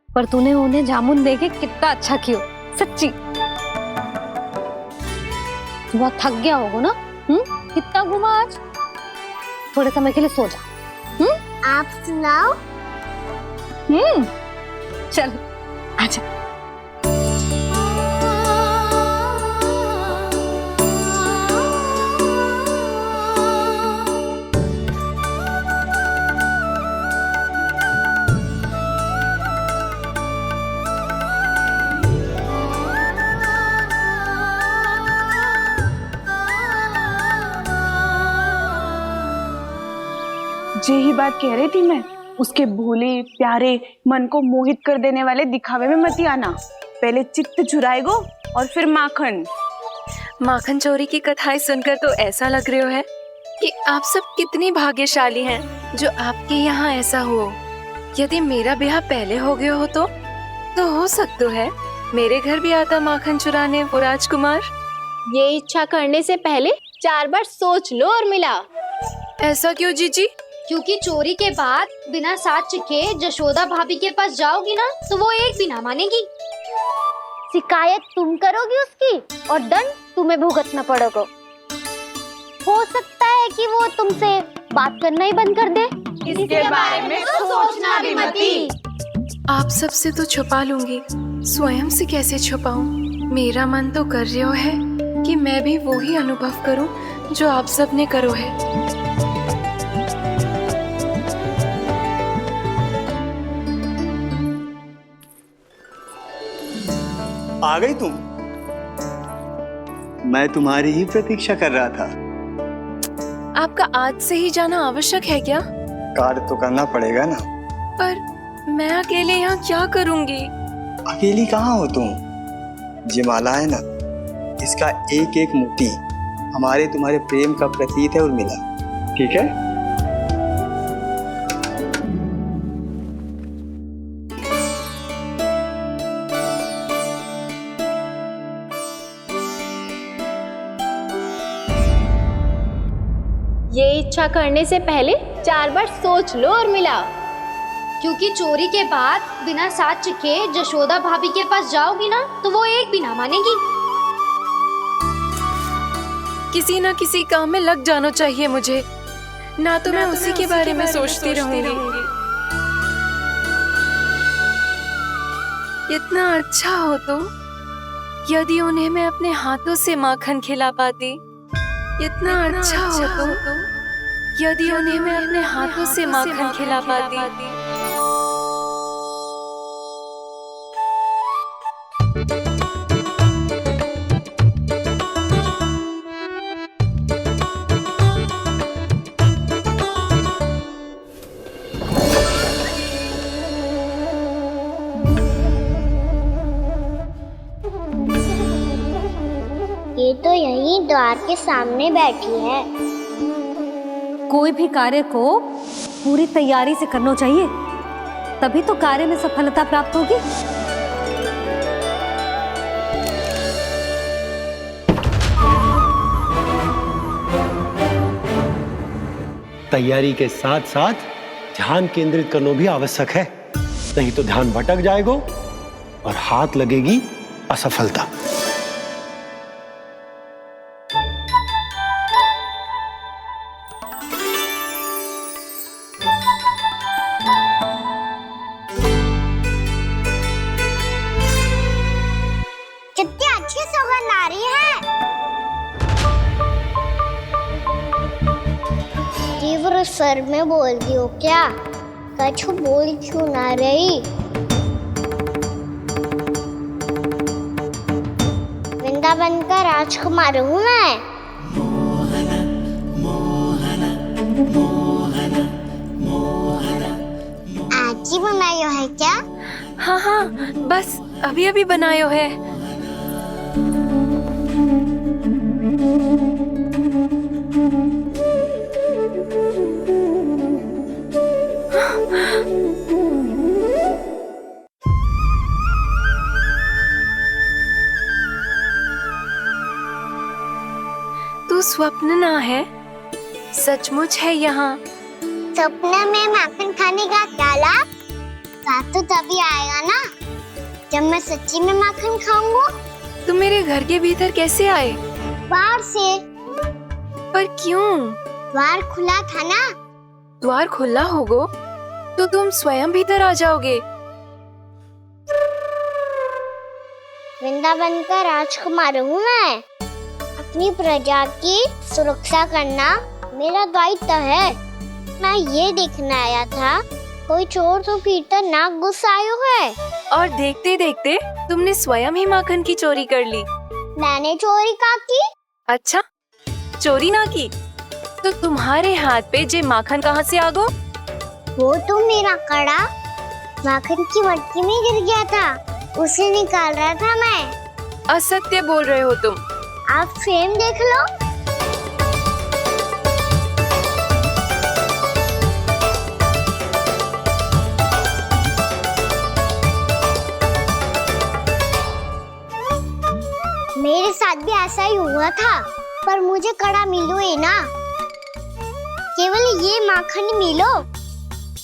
पर तूने उन्हें जामुन देके कितना अच्छा किया, सच्ची। बहुत थक गया होगा ना? कितना घुमा आज? थोड़े समय के लिए सो जा। आप सुनाओ। चल आजा। यही बात कह रही थी मैं, उसके भोले प्यारे मन को मोहित कर देने वाले दिखावे में मत आना। पहले चित्त चुराएगो और फिर माखन। माखन चोरी की कथाएं सुनकर तो ऐसा लग रहा है कि आप सब कितनी भाग्यशाली हैं जो आपके यहाँ ऐसा हो। यदि मेरा ब्याह पहले हो गया हो तो हो सकता है मेरे घर भी आता माखन चुराने वो राजकुमार। ये इच्छा करने से पहले 4 बार सोच लो और मिला। ऐसा क्यों जीजी? क्योंकि चोरी के बाद बिना साथ चिखे जशोदा भाभी के पास जाओगी ना तो वो एक भी ना मानेगी। शिकायत तुम करोगी उसकी और दंड तुम्हें भुगतना पड़ेगा। हो सकता है कि वो तुमसे बात करना ही बंद कर दे। इसके बारे में तो सोचना भी मती। आप सबसे तो छुपा लूंगी, स्वयं से कैसे छुपाऊं? मेरा मन तो कर रहा है कि मैं भी वो ही अनुभव करूं जो आप सब ने करो है। आ गई तुम? मैं तुम्हारी ही प्रतीक्षा कर रहा था। आपका आज से ही जाना आवश्यक है क्या? कार्य तो करना पड़ेगा ना। पर मैं अकेले यहाँ क्या करूँगी? अकेली कहाँ हो तुम? ये माला है ना, इसका एक एक मोती हमारे तुम्हारे प्रेम का प्रतीक है उर्मिला, ठीक है? ये इच्छा करने से पहले 4 बार सोच लो और मिला। क्योंकि चोरी के बाद बिना साथ चिखे जशोदा भाभी के पास जाओगी ना तो वो एक भी ना मानेगी। किसी न किसी काम में लग जाना चाहिए मुझे, ना तो मैं उसी के बारे में सोचती रहूंगी। इतना अच्छा हो तो यदि उन्हें मैं अपने हाथों से माखन खिला पाती। इतना अच्छा हो तो यदि उन्हें मैं अपने हाथों से माखन खिला पाती। ये तो यहीं द्वार के सामने बैठी है। कोई भी कार्य को पूरी तैयारी से करना चाहिए, तभी तो कार्य में सफलता प्राप्त होगी। तैयारी के साथ साथ ध्यान केंद्रित करना भी आवश्यक है, नहीं तो ध्यान भटक जाएगा और हाथ लगेगी असफलता। कितनी अच्छी सौगंध आ रही है। तीव्र स्वर में बोल दी हो क्या? कछु बोल क्यों ना रही? वृंदावन का राजकुमार हूँ मैं। आज ही बनायो है क्या? हाँ हाँ, बस अभी अभी बनायो है। तू स्वप्न ना है, सचमुच है यहाँ। सपने में माखन खाने का क्या लाभ? रात तो तभी आएगा ना जब मैं सच्ची में माखन खाऊंगा। तुम मेरे घर के भीतर कैसे आए? बाहर से। पर क्यों? द्वार खुला था ना। द्वार खुला होगा तो तुम स्वयं भीतर आ जाओगे। वृंदावन का राजकुमार हूँ मैं। अपनी प्रजा की सुरक्षा करना मेरा दायित्व है। मैं ये देखने आया था कोई चोर तो कीर्तन ना घुस आयो है। और देखते देखते तुमने स्वयं ही माखन की चोरी कर ली। मैंने चोरी का की? अच्छा, चोरी ना की तो तुम्हारे हाथ पे जे माखन कहाँ से आ गो? वो तो मेरा कड़ा माखन की मटकी में गिर गया था, उसे निकाल रहा था मैं। असत्य बोल रहे हो तुम। आप फ्रेम देख लो। मेरे साथ भी ऐसा ही हुआ था, पर मुझे कड़ा मिलो ही ना, केवल ये माखन मिलो।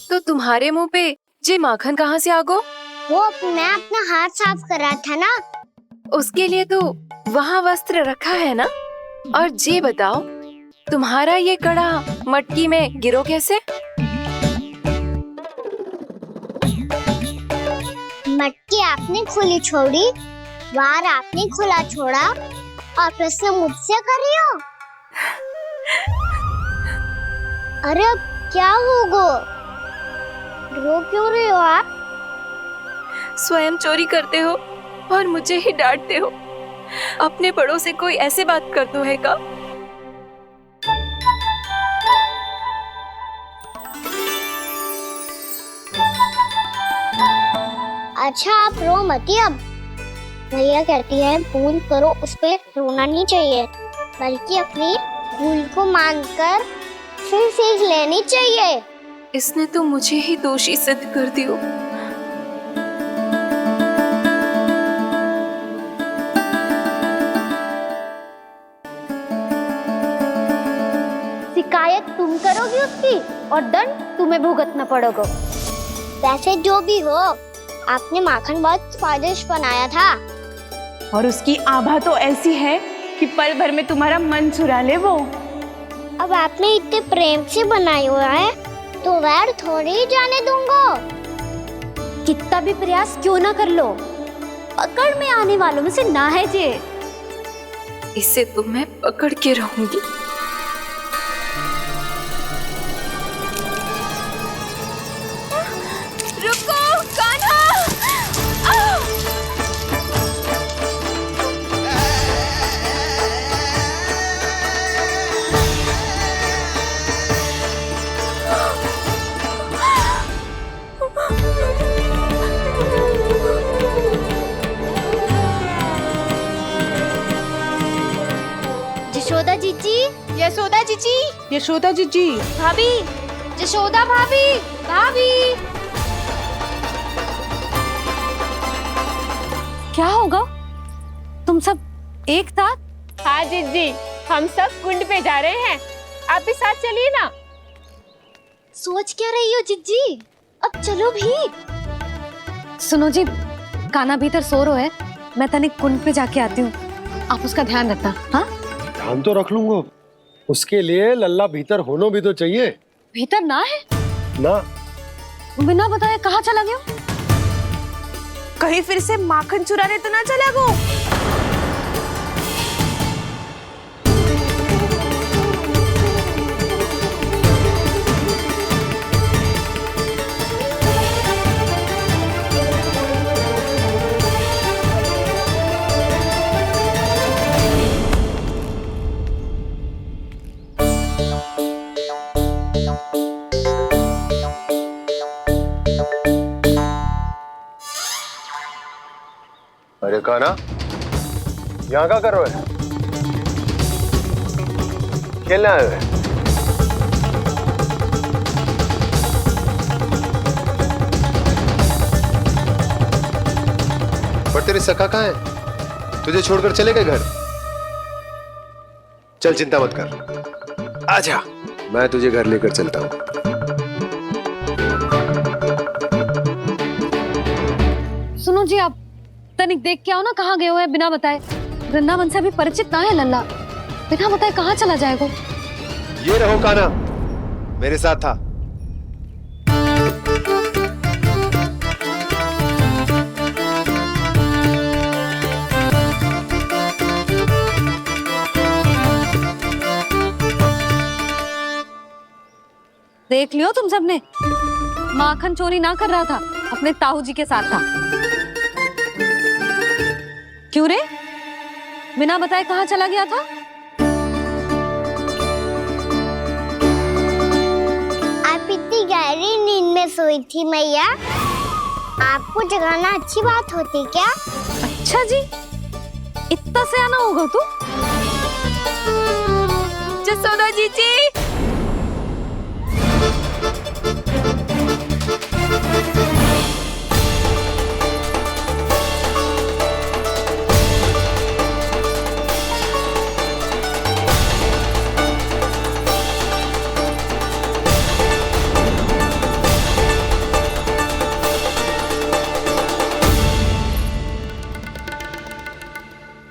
तो तुम्हारे मुंह पे जे माखन कहाँ से आ गो? वो मैं अपना हाथ साफ कर रहा था ना। उसके लिए तो वहाँ वस्त्र रखा है ना। और जे बताओ, तुम्हारा ये कड़ा मटकी में गिरो कैसे? मटकी आपने खुली छोड़ी, बाहर आपने खुला छोड़ा, और प्रश्न मुझसे कर रही हो? अरे अब क्या होगा? रो क्यों रहे हो आप? स्वयं चोरी करते हो और मुझे ही डांटते हो। अपने बड़ों से कोई ऐसे बात कर दो है का? अच्छा आप रो मती। अब भैया कहती है भूल करो, उस पे रोना नहीं चाहिए, बल्कि अपनी भूल को मानकर फिर सीख लेनी चाहिए। इसने तो मुझे ही दोषी सिद्ध कर दियो। शिकायत तुम करोगी उसकी और दंड तुम्हें भुगतना पड़ेगा। वैसे जो भी हो, आपने माखन बहुत स्वादिष्ट बनाया था। और उसकी आभा तो ऐसी है कि पल भर में तुम्हारा मन चुरा ले वो। अब आपने इतने प्रेम से बनाई हुआ है तो वैर थोड़ी ही जाने दूंगा। कितना भी प्रयास क्यों ना कर लो, पकड़ में आने वालों में से ना है जे। इसे तो मैं पकड़ के रहूंगी। रुको कान्हा! यशोदा जीजी, यशोदा जीजी, यशोदा जीजी, भाभी, यशोदा भाभी, भाभी। क्या होगा? तुम सब एक साथ? हाँ जीजी, हम सब कुंड पे जा रहे हैं, आप भी साथ चलिए ना। सोच क्या रही हो जिज्जी? अब चलो भी। सुनो जी, कान्हा भीतर सो रहा है, मैं तनिक कुंड पे जाके आती हूँ, आप उसका ध्यान रखना। हाँ, ध्यान तो रख लूंगा, उसके लिए लल्ला भीतर होना भी तो चाहिए। भीतर ना है ना? बिना बताए कहाँ चला गया? कहीं फिर से माखन चुराने तो ना चला गो? अरे कान्हा, यहाँ क्या कर रहे हो? खेलने आए हुए? पर तेरे सखा कहाँ है? तुझे छोड़कर चले गए घर? चल चिंता मत कर, आजा, मैं तुझे घर लेकर चलता हूँ। सुनो जी, आप तनिक देख के आओ ना, कहाँ गए हुए हैं बिना बताए। वृंदावन से अभी परिचित ना है लल्ला, बिना बताए कहाँ चला जाएगा? ये रहो कान्हा, मेरे साथ था। देख लियो तुम सबने, माखन चोरी ना कर रहा था, अपने ताऊ जी के साथ था। क्यों रे, बिना बताए कहाँ चला गया था? रही थी मैया। आपको जगाना अच्छी बात होती क्या? अच्छा जी, इतना सयाना होगा तू? जसोदा जीजी,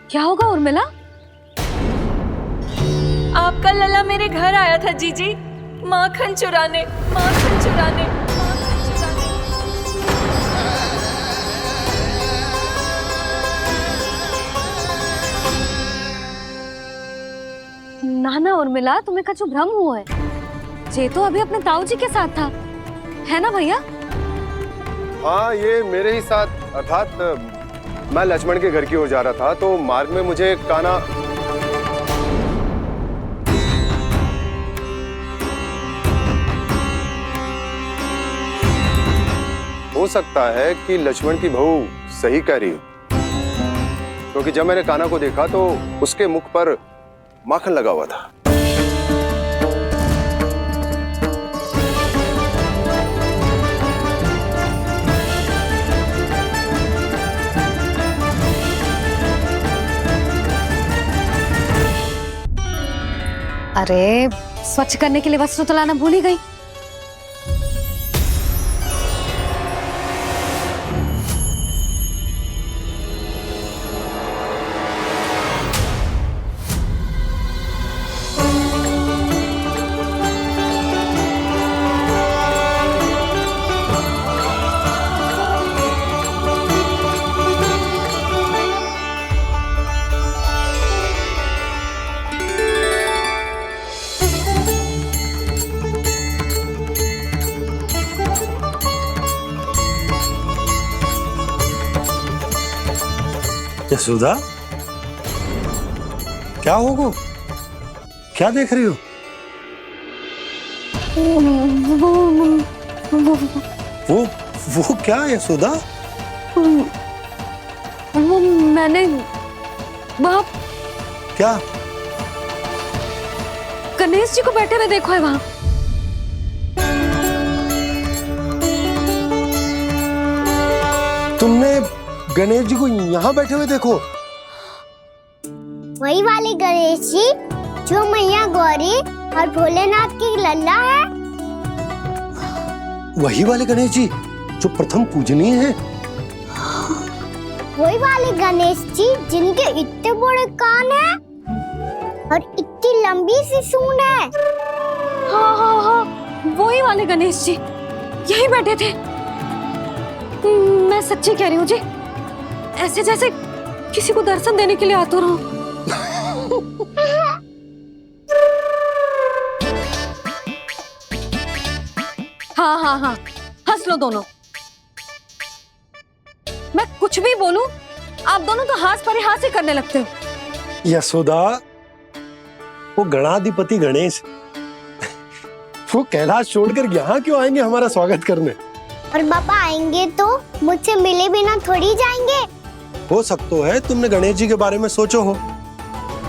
क्या होगा उर्मिला? आपका लला मेरे घर आया था जीजी, माखन चुराने, माखन चुराने, माखन चुराने। ना ना उर्मिला, तुम्हें कछु भ्रम हुआ है। ये तो अभी अपने ताऊ जी के साथ था, है ना भैया? हाँ, ये मेरे ही साथ, अर्थात मैं लक्ष्मण के घर की ओर जा रहा था तो मार्ग में मुझे काना हो सकता है कि लक्ष्मण की बहू सही कह रही हो, क्योंकि जब मैंने काना को देखा तो उसके मुख पर माखन लगा हुआ था। अरे स्वच्छ करने के लिए वस्त्र तो लाना भूल ही गई। यशोदा, क्या होगा? क्या देख रही हो? वो क्या यशोदा? वो मैंने वहाँ क्या? गणेश जी को बैठे हुए देखो है वहाँ। तुमने गणेश जी को यहाँ बैठे हुए देखो? वही वाले गणेश जी जो मैया गौरी और भोलेनाथ की लल्ला है। वही वाले गणेश जी जो प्रथम पूजनीय हैं? वही वाले गणेश जी जिनके इतने बड़े कान हैं और इतनी लंबी सी सूंड है। हाँ हाँ हाँ, वही वाले गणेश जी यही बैठे थे। मैं सच्ची कह रही हूँ जी, ऐसे जैसे किसी को दर्शन देने के लिए आतुर हूँ। हाँ हाँ हाँ, हंस लो दोनों। मैं कुछ भी बोलूं, आप दोनों तो हाथ परिहास ही करने लगते हो। यशोदा, वो गणाधिपति गणेश वो कैलाश छोड़कर यहाँ क्यों आएंगे हमारा स्वागत करने? और पापा आएंगे तो मुझसे मिले बिना थोड़ी जाएंगे। हो सकता है तुमने गणेश जी के बारे में सोचो हो,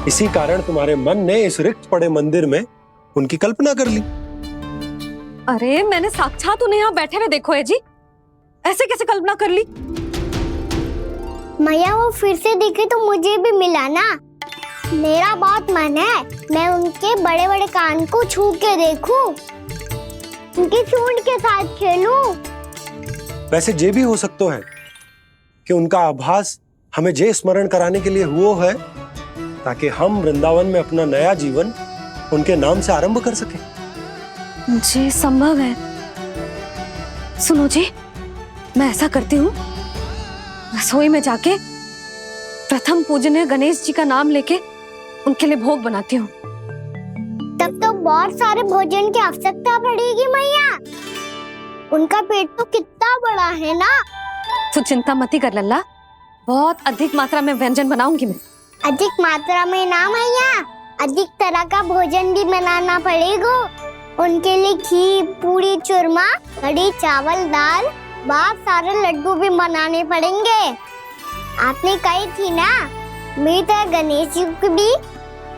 इसी कारण तुम्हारे मन ने इस रिक्त पड़े मंदिर में उनकी कल्पना कर ली। अरे मैंने साक्षात उन्हें यहाँ बैठे हुए देखो है जी, ऐसे कैसे कल्पना कर ली? मैया वो फिर से दिखे तो मुझे भी मिला ना। मेरा बहुत मन है मैं उनके बड़े बड़े कान को छू के देखूं, उनकी सूंड के साथ खेलूं। वैसे ये भी हो सकता है कि उनका आभास हमें ये स्मरण कराने के लिए हुआ है ताकि हम वृंदावन में अपना नया जीवन उनके नाम से आरंभ कर सके। जी संभव है। सुनो जी, मैं ऐसा करती हूँ, रसोई में जाके प्रथम पूजनीय गणेश जी का नाम लेके उनके लिए भोग बनाती हूँ। तब तो बहुत सारे भोजन की आवश्यकता पड़ेगी मैया। उनका पेट तो कितना बड़ा है ना। तू चिंता मत कर लल्ला, बहुत अधिक मात्रा में व्यंजन बनाऊंगी मैं। अधिक मात्रा में ना मैया, अधिक तरह का भोजन भी बनाना पड़ेगा। उनके लिए खीर, पूरी, चूरमा, कढ़ी, चावल, दाल, बहुत सारे लड्डू भी बनाने पड़ेंगे। आपने कही थी ना, मेरी तरह गणेश जी को भी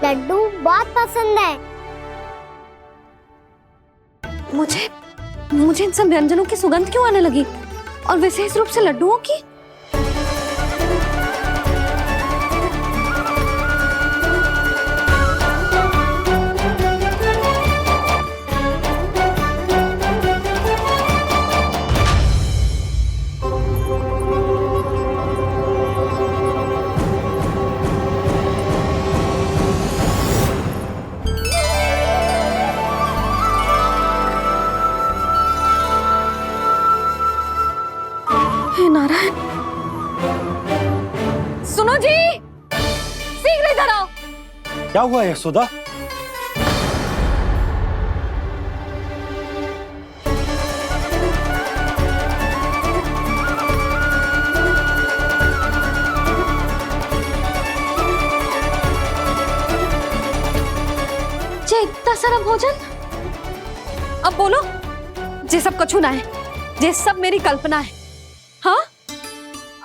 लड्डू बहुत पसंद है। मुझे इन सब व्यंजनों की सुगंध क्यों आने लगी, और विशेष रूप से लड्डुओं की? नारायण, सुनो जी, शीघ्र इधर आओ। क्या हुआ यशोदा? जे इतना सारा भोजन, अब बोलो, जे सब कछु ना है, जे सब मेरी कल्पना है। हाँ,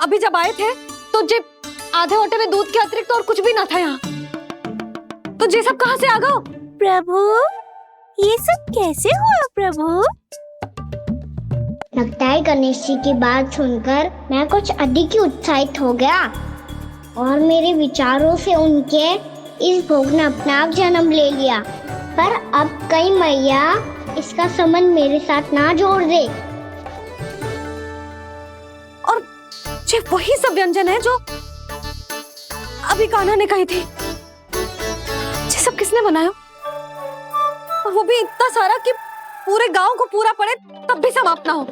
अभी जब आए थे तो जे आधे ओटे में दूध के अतिरिक्त और कुछ भी ना था यहाँ, तो जे सब कहाँ से आ गए? प्रभु, ये सब कैसे हुआ प्रभु? लगता है गणेश जी की बात सुनकर मैं कुछ अधिक ही उत्साहित हो गया, और मेरे विचारों से उनके इस भोग ने अपना आप जन्म ले लिया। पर अब कहीं मैया इसका संबंध मेरे साथ ना जोड़ दे। ये वही सब व्यंजन है जो अभी कान्हा ने कही थी। ये सब किसने बनाया? और वो भी इतना सारा कि पूरे गांव को पूरा पड़े तब भी समाप्त ना हो।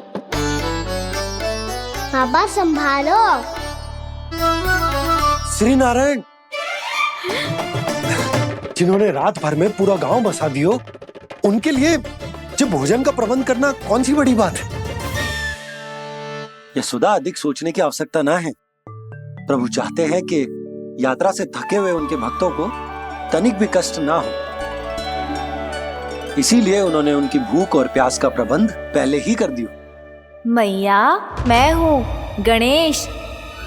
बाबा संभालो। श्री नारायण, जिन्होंने रात भर में पूरा गांव बसा दियो, उनके लिए जो भोजन का प्रबंध करना कौन सी बड़ी बात है? यशोदा, अधिक सोचने की आवश्यकता ना है। प्रभु चाहते हैं कि यात्रा से थके हुए उनके भक्तों को तनिक भी कष्ट ना हो, इसीलिए उन्होंने उनकी भूख और प्यास का प्रबंध पहले ही कर दिया। मैया, मैं हूँ गणेश।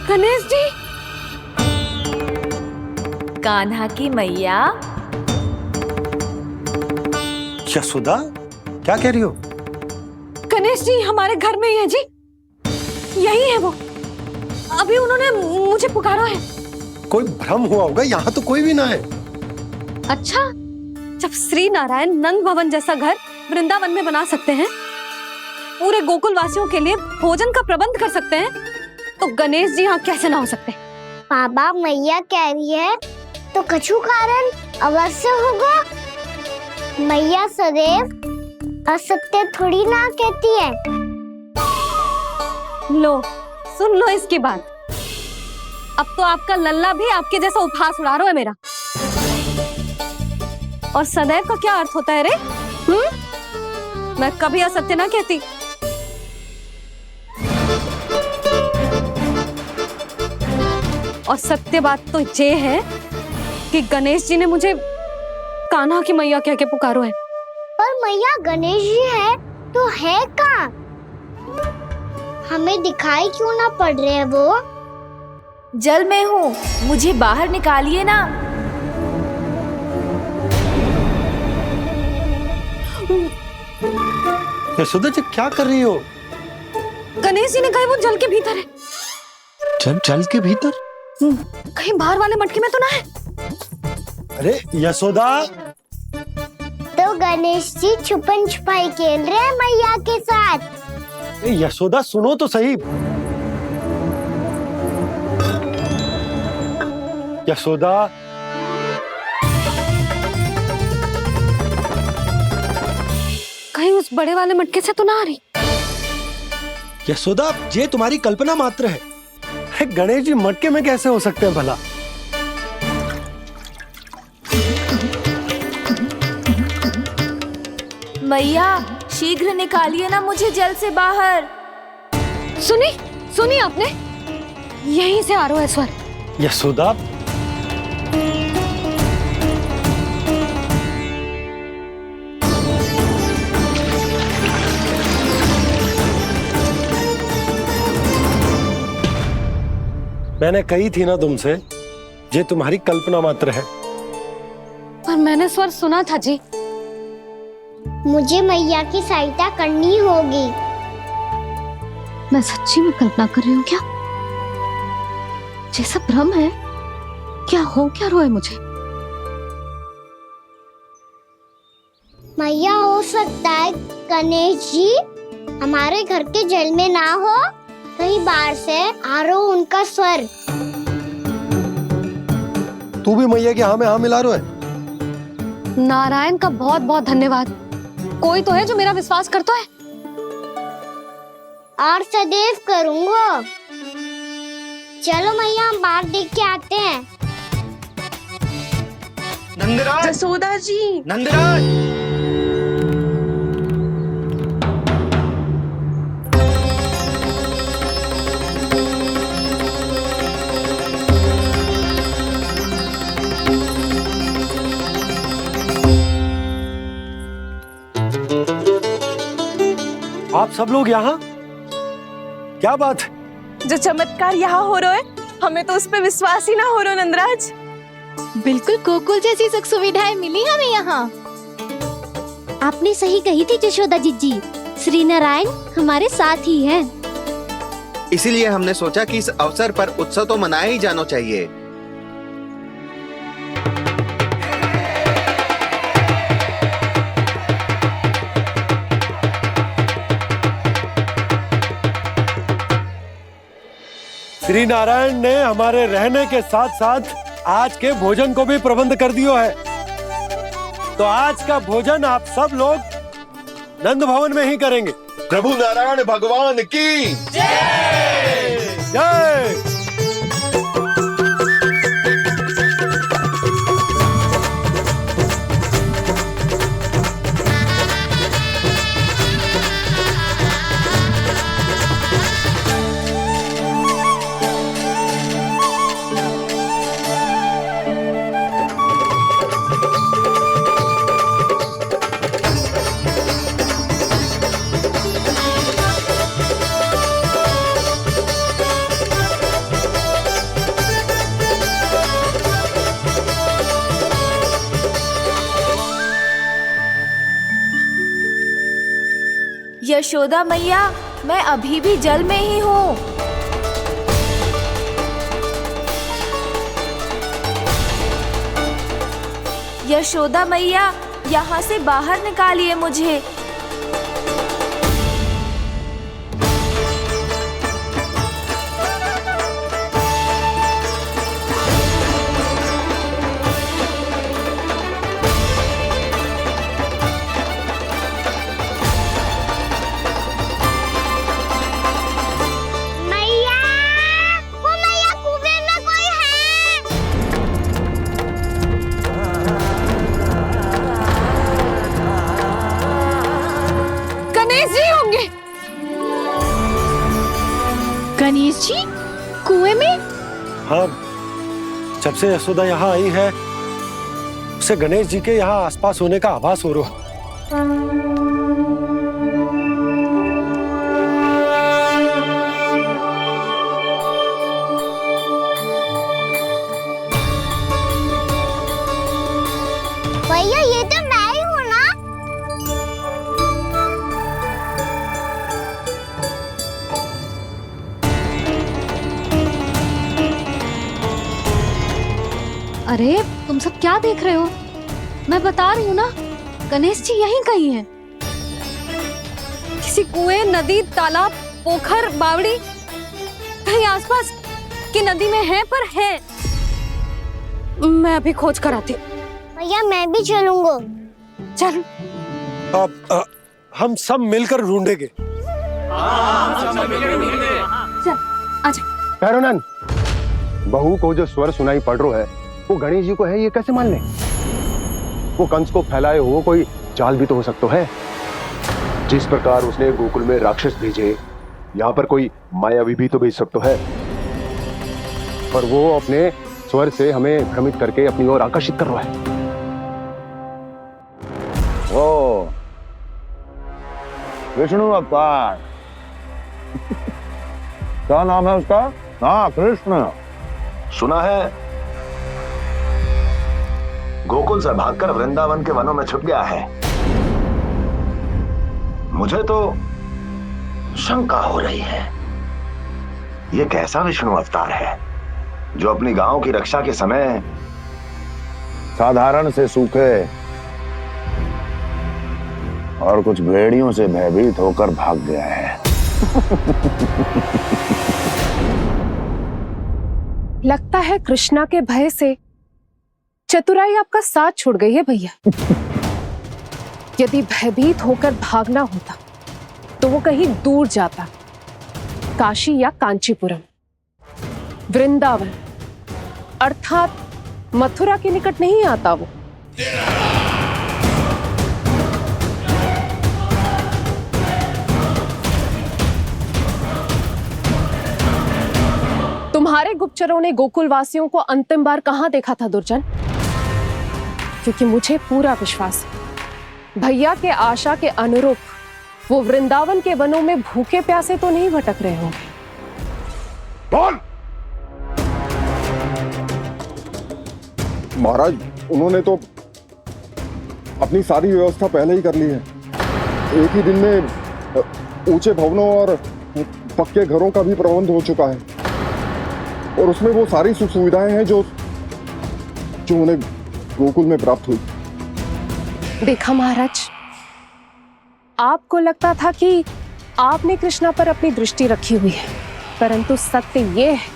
गणेश जी? कान्हा की मैया। यशोदा, क्या कह रही हो? गणेश जी हमारे घर में ही है जी, यही है वो। अभी उन्होंने मुझे पुकारा है। कोई भ्रम हुआ होगा, यहाँ तो कोई भी ना है। अच्छा, जब श्री नारायण नंद भवन जैसा घर वृंदावन में बना सकते हैं, पूरे गोकुल वासियों के लिए भोजन का प्रबंध कर सकते हैं, तो गणेश जी यहाँ कैसे ना हो सकते? बाबा, मैया कह रही है तो कछु कारण अवश्य होगा। मैया सदैव असत्य थोड़ी ना कहती है। लो, सुन लो इसकी बात। अब तो आपका लल्ला भी आपके जैसा उपहास उड़ा रहा है मेरा। और सदैव का क्या अर्थ होता है रे? मैं कभी असत्य ना कहती। और सत्य बात तो ये है कि गणेश जी ने मुझे कान्हा की मैया कह के पुकारो है। पर मैया गणेश जी है तो है कहाँ? हमें दिखाई क्यों ना पड़ रहे हैं वो? जल में हूँ, मुझे बाहर निकालिए ना। यशोदा जी, क्या कर रही हो? गणेश जी ने कहा वो जल के भीतर है। जल के भीतर? कहीं बाहर वाले मटके में तो ना है? अरे यशोदा! तो गणेश जी छुपन छुपाई खेल रहे हैं मैया के साथ। यशोदा, सुनो तो सही। यशोदा, कहीं उस बड़े वाले मटके से तो ना आ रही? यशोदा, ये तुम्हारी कल्पना मात्र है। गणेश जी मटके में कैसे हो सकते हैं भला? मैया, शीघ्र निकालिए ना मुझे जल से बाहर। सुनी आपने? यहीं से आ रहा है स्वर। यशोदा, मैंने कही थी ना तुमसे, ये तुम्हारी कल्पना मात्र है। पर मैंने स्वर सुना था जी। मुझे मैया की सहायता करनी होगी। मैं सच्ची में कल्पना कर रही हूँ क्या? ये सब भ्रम है क्या? हो क्या रहा है मुझे? मैया, हो सकता है गणेश जी हमारे घर के जल में ना हो, कहीं बाहर से आ रहा हो उनका स्वर। तू भी मैया की हाँ में हाँ मिला रहा है। नारायण का बहुत बहुत धन्यवाद। कोई तो है जो मेरा विश्वास करता है। और सदैव करूंगा। चलो मैया, हम बाहर देख के आते हैं। नंदराज, जसोदा जी, नंदराज। आप सब लोग यहाँ? क्या बात है? जो चमत्कार यहाँ हो रहा है, हमें तो उस पे विश्वास ही ना हो रहा नंदराज। बिल्कुल गोकुल जैसी सुख सुविधाएं मिली हमें यहाँ। आपने सही कही थी जशोदा जीजी, श्री नारायण हमारे साथ ही हैं। इसीलिए हमने सोचा कि इस अवसर पर उत्सव तो मनाया ही जाना चाहिए। श्री नारायण ने हमारे रहने के साथ साथ आज के भोजन को भी प्रबंध कर दियो है। तो आज का भोजन आप सब लोग नंद भवन में ही करेंगे। प्रभु नारायण भगवान की जय जय। यशोदा मैया, मैं अभी भी जल में ही हूँ। यशोदा मैया, यहाँ से बाहर निकालिए मुझे। गणेश जी कुएं में? हाँ, जब से यशोदा यहाँ आई है उसे गणेश जी के यहाँ आसपास होने का आभास हो रहा है। भैया, ये तो मैं ही हूँ ना? अरे तुम सब क्या देख रहे हो? मैं बता रही हूँ ना, गणेश जी यहीं कहीं हैं। किसी कुएं, नदी, तालाब, पोखर, बावड़ी, कहीं आसपास की नदी में है, पर है। मैं अभी खोज कर आती हूँ। भैया, मैं भी चलूंगा। चल। अब हम सब मिलकर ढूंढेंगे। चल, आजा। भैरवनंद, बहू को जो स्वर सुनाई पड़ रहा है वो गणेश जी को है, ये कैसे मान ले? वो कंस को फैलाए हुए कोई जाल भी तो हो सकता है। जिस प्रकार उसने गोकुल में राक्षस भेजे, यहाँ पर कोई मायावी भी तो भेज सकता है। और वो अपने स्वर से हमें भ्रमित करके अपनी ओर आकर्षित कर रहा है। ओ, विष्णु अवतार। क्या नाम है उसका? हाँ, कृष्ण। सुना है गोकुल से भागकर वृंदावन के वनों में छुप गया है। मुझे तो शंका हो रही है, ये कैसा विष्णु अवतार है जो अपनी गांव की रक्षा के समय साधारण से सूखे और कुछ भेड़ियों से भयभीत होकर भाग गया है। लगता है कृष्णा के भय से चतुराई आपका साथ छोड़ गई है भैया। यदि भयभीत होकर भागना होता तो वो कहीं दूर जाता, काशी या कांचीपुरम, वृंदावन अर्थात मथुरा के निकट नहीं आता वो। तुम्हारे गुप्तचरों ने गोकुल वासियों को अंतिम बार कहां देखा था दुर्जन? क्योंकि मुझे पूरा विश्वास है भैया के आशा के अनुरूप वो वृंदावन के वनों में भूखे प्यासे तो नहीं भटक रहे होंगे। बोल! महाराज, उन्होंने तो अपनी सारी व्यवस्था पहले ही कर ली है। एक ही दिन में ऊंचे भवनों और पक्के घरों का भी प्रबंध हो चुका है और उसमें वो सारी सुख सुविधाएं हैं जो उन्हें गोकुल में प्राप्त हुई। देखा महाराज, आपको लगता था कि आपने कृष्णा पर अपनी दृष्टि रखी हुई है, परंतु सत्य ये है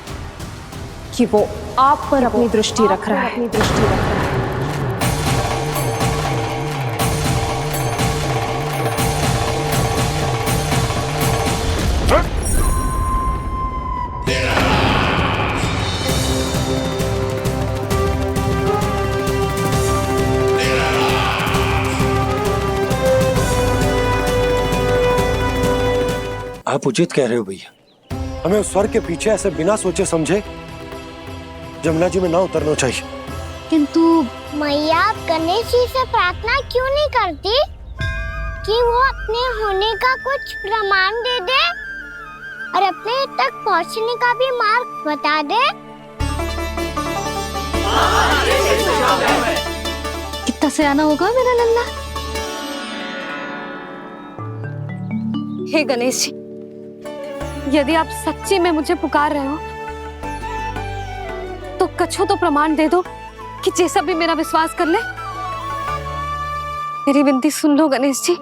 कि वो आप पर अपनी दृष्टि रख रहा है। आप उचित कह रहे हो भैया, हमें उस स्वर के पीछे ऐसे बिना सोचे समझे जमुना जी में ना उतरना चाहिए। किंतु मैया, आप गणेश जी से प्रार्थना क्यों नहीं करती कि वो अपने होने का कुछ प्रमाण दे दे और अपने तक पहुंचने का भी मार्ग बता दे? कितना सयाना होगा मेरा लल्ला। हे गणेश जी, यदि आप सच्ची में मुझे पुकार रहे हो तो कछु तो प्रमाण दे दो कि जैसा भी मेरा विश्वास कर ले। मेरी विनती सुन लो गणेश जी।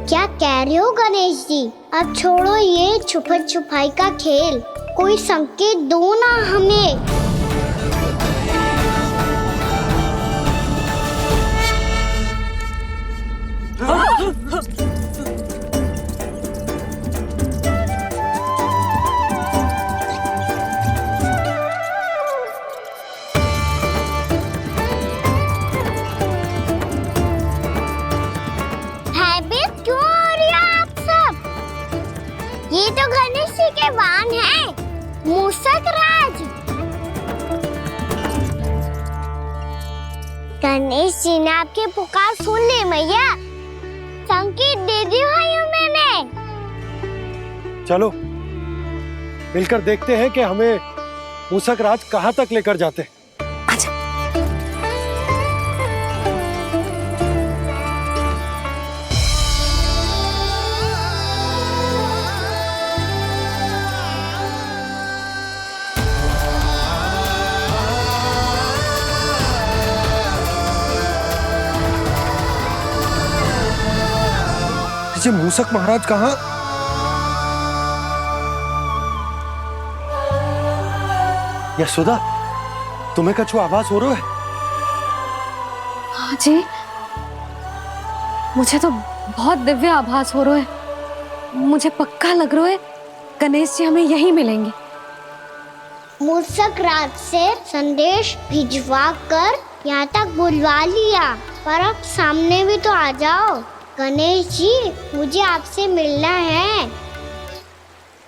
क्या कह रहे हो गणेश जी? अब छोड़ो ये छुपन छुपाई का खेल, कोई संकेत दो ना हमें। भयभीत क्यों हो रही हो आप सब? ये तो गणेश जी के वाहन हैं, मूषक राज। गणेश जी ने आपकी पुकार सुन ली मैया, संकेत दे दी भाइयों मैंने। चलो मिलकर देखते हैं कि हमें मूषक राज कहां तक लेकर जाते हैं। जी मूषक महाराज कहाँ? यशोदा, तुम्हें कछु आभास हो रहा है? हाँ जी, मुझे तो बहुत दिव्य आभास हो रहा है। मुझे पक्का लग रहा है गणेश जी हमें यहीं मिलेंगे। मूषक राज से संदेश भिजवा कर यहाँ तक बुलवा लिया, पर अब सामने भी तो आ जाओ। गणेश जी, मुझे आपसे मिलना है।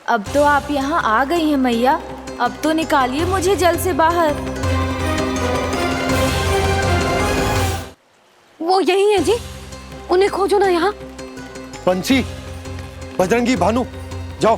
अब तो आप यहाँ आ गई हैं मैया, अब तो निकालिए मुझे जल से बाहर। वो यही है जी, उन्हें खोजो ना यहाँ। बंसी, बजरंगी, भानु, जाओ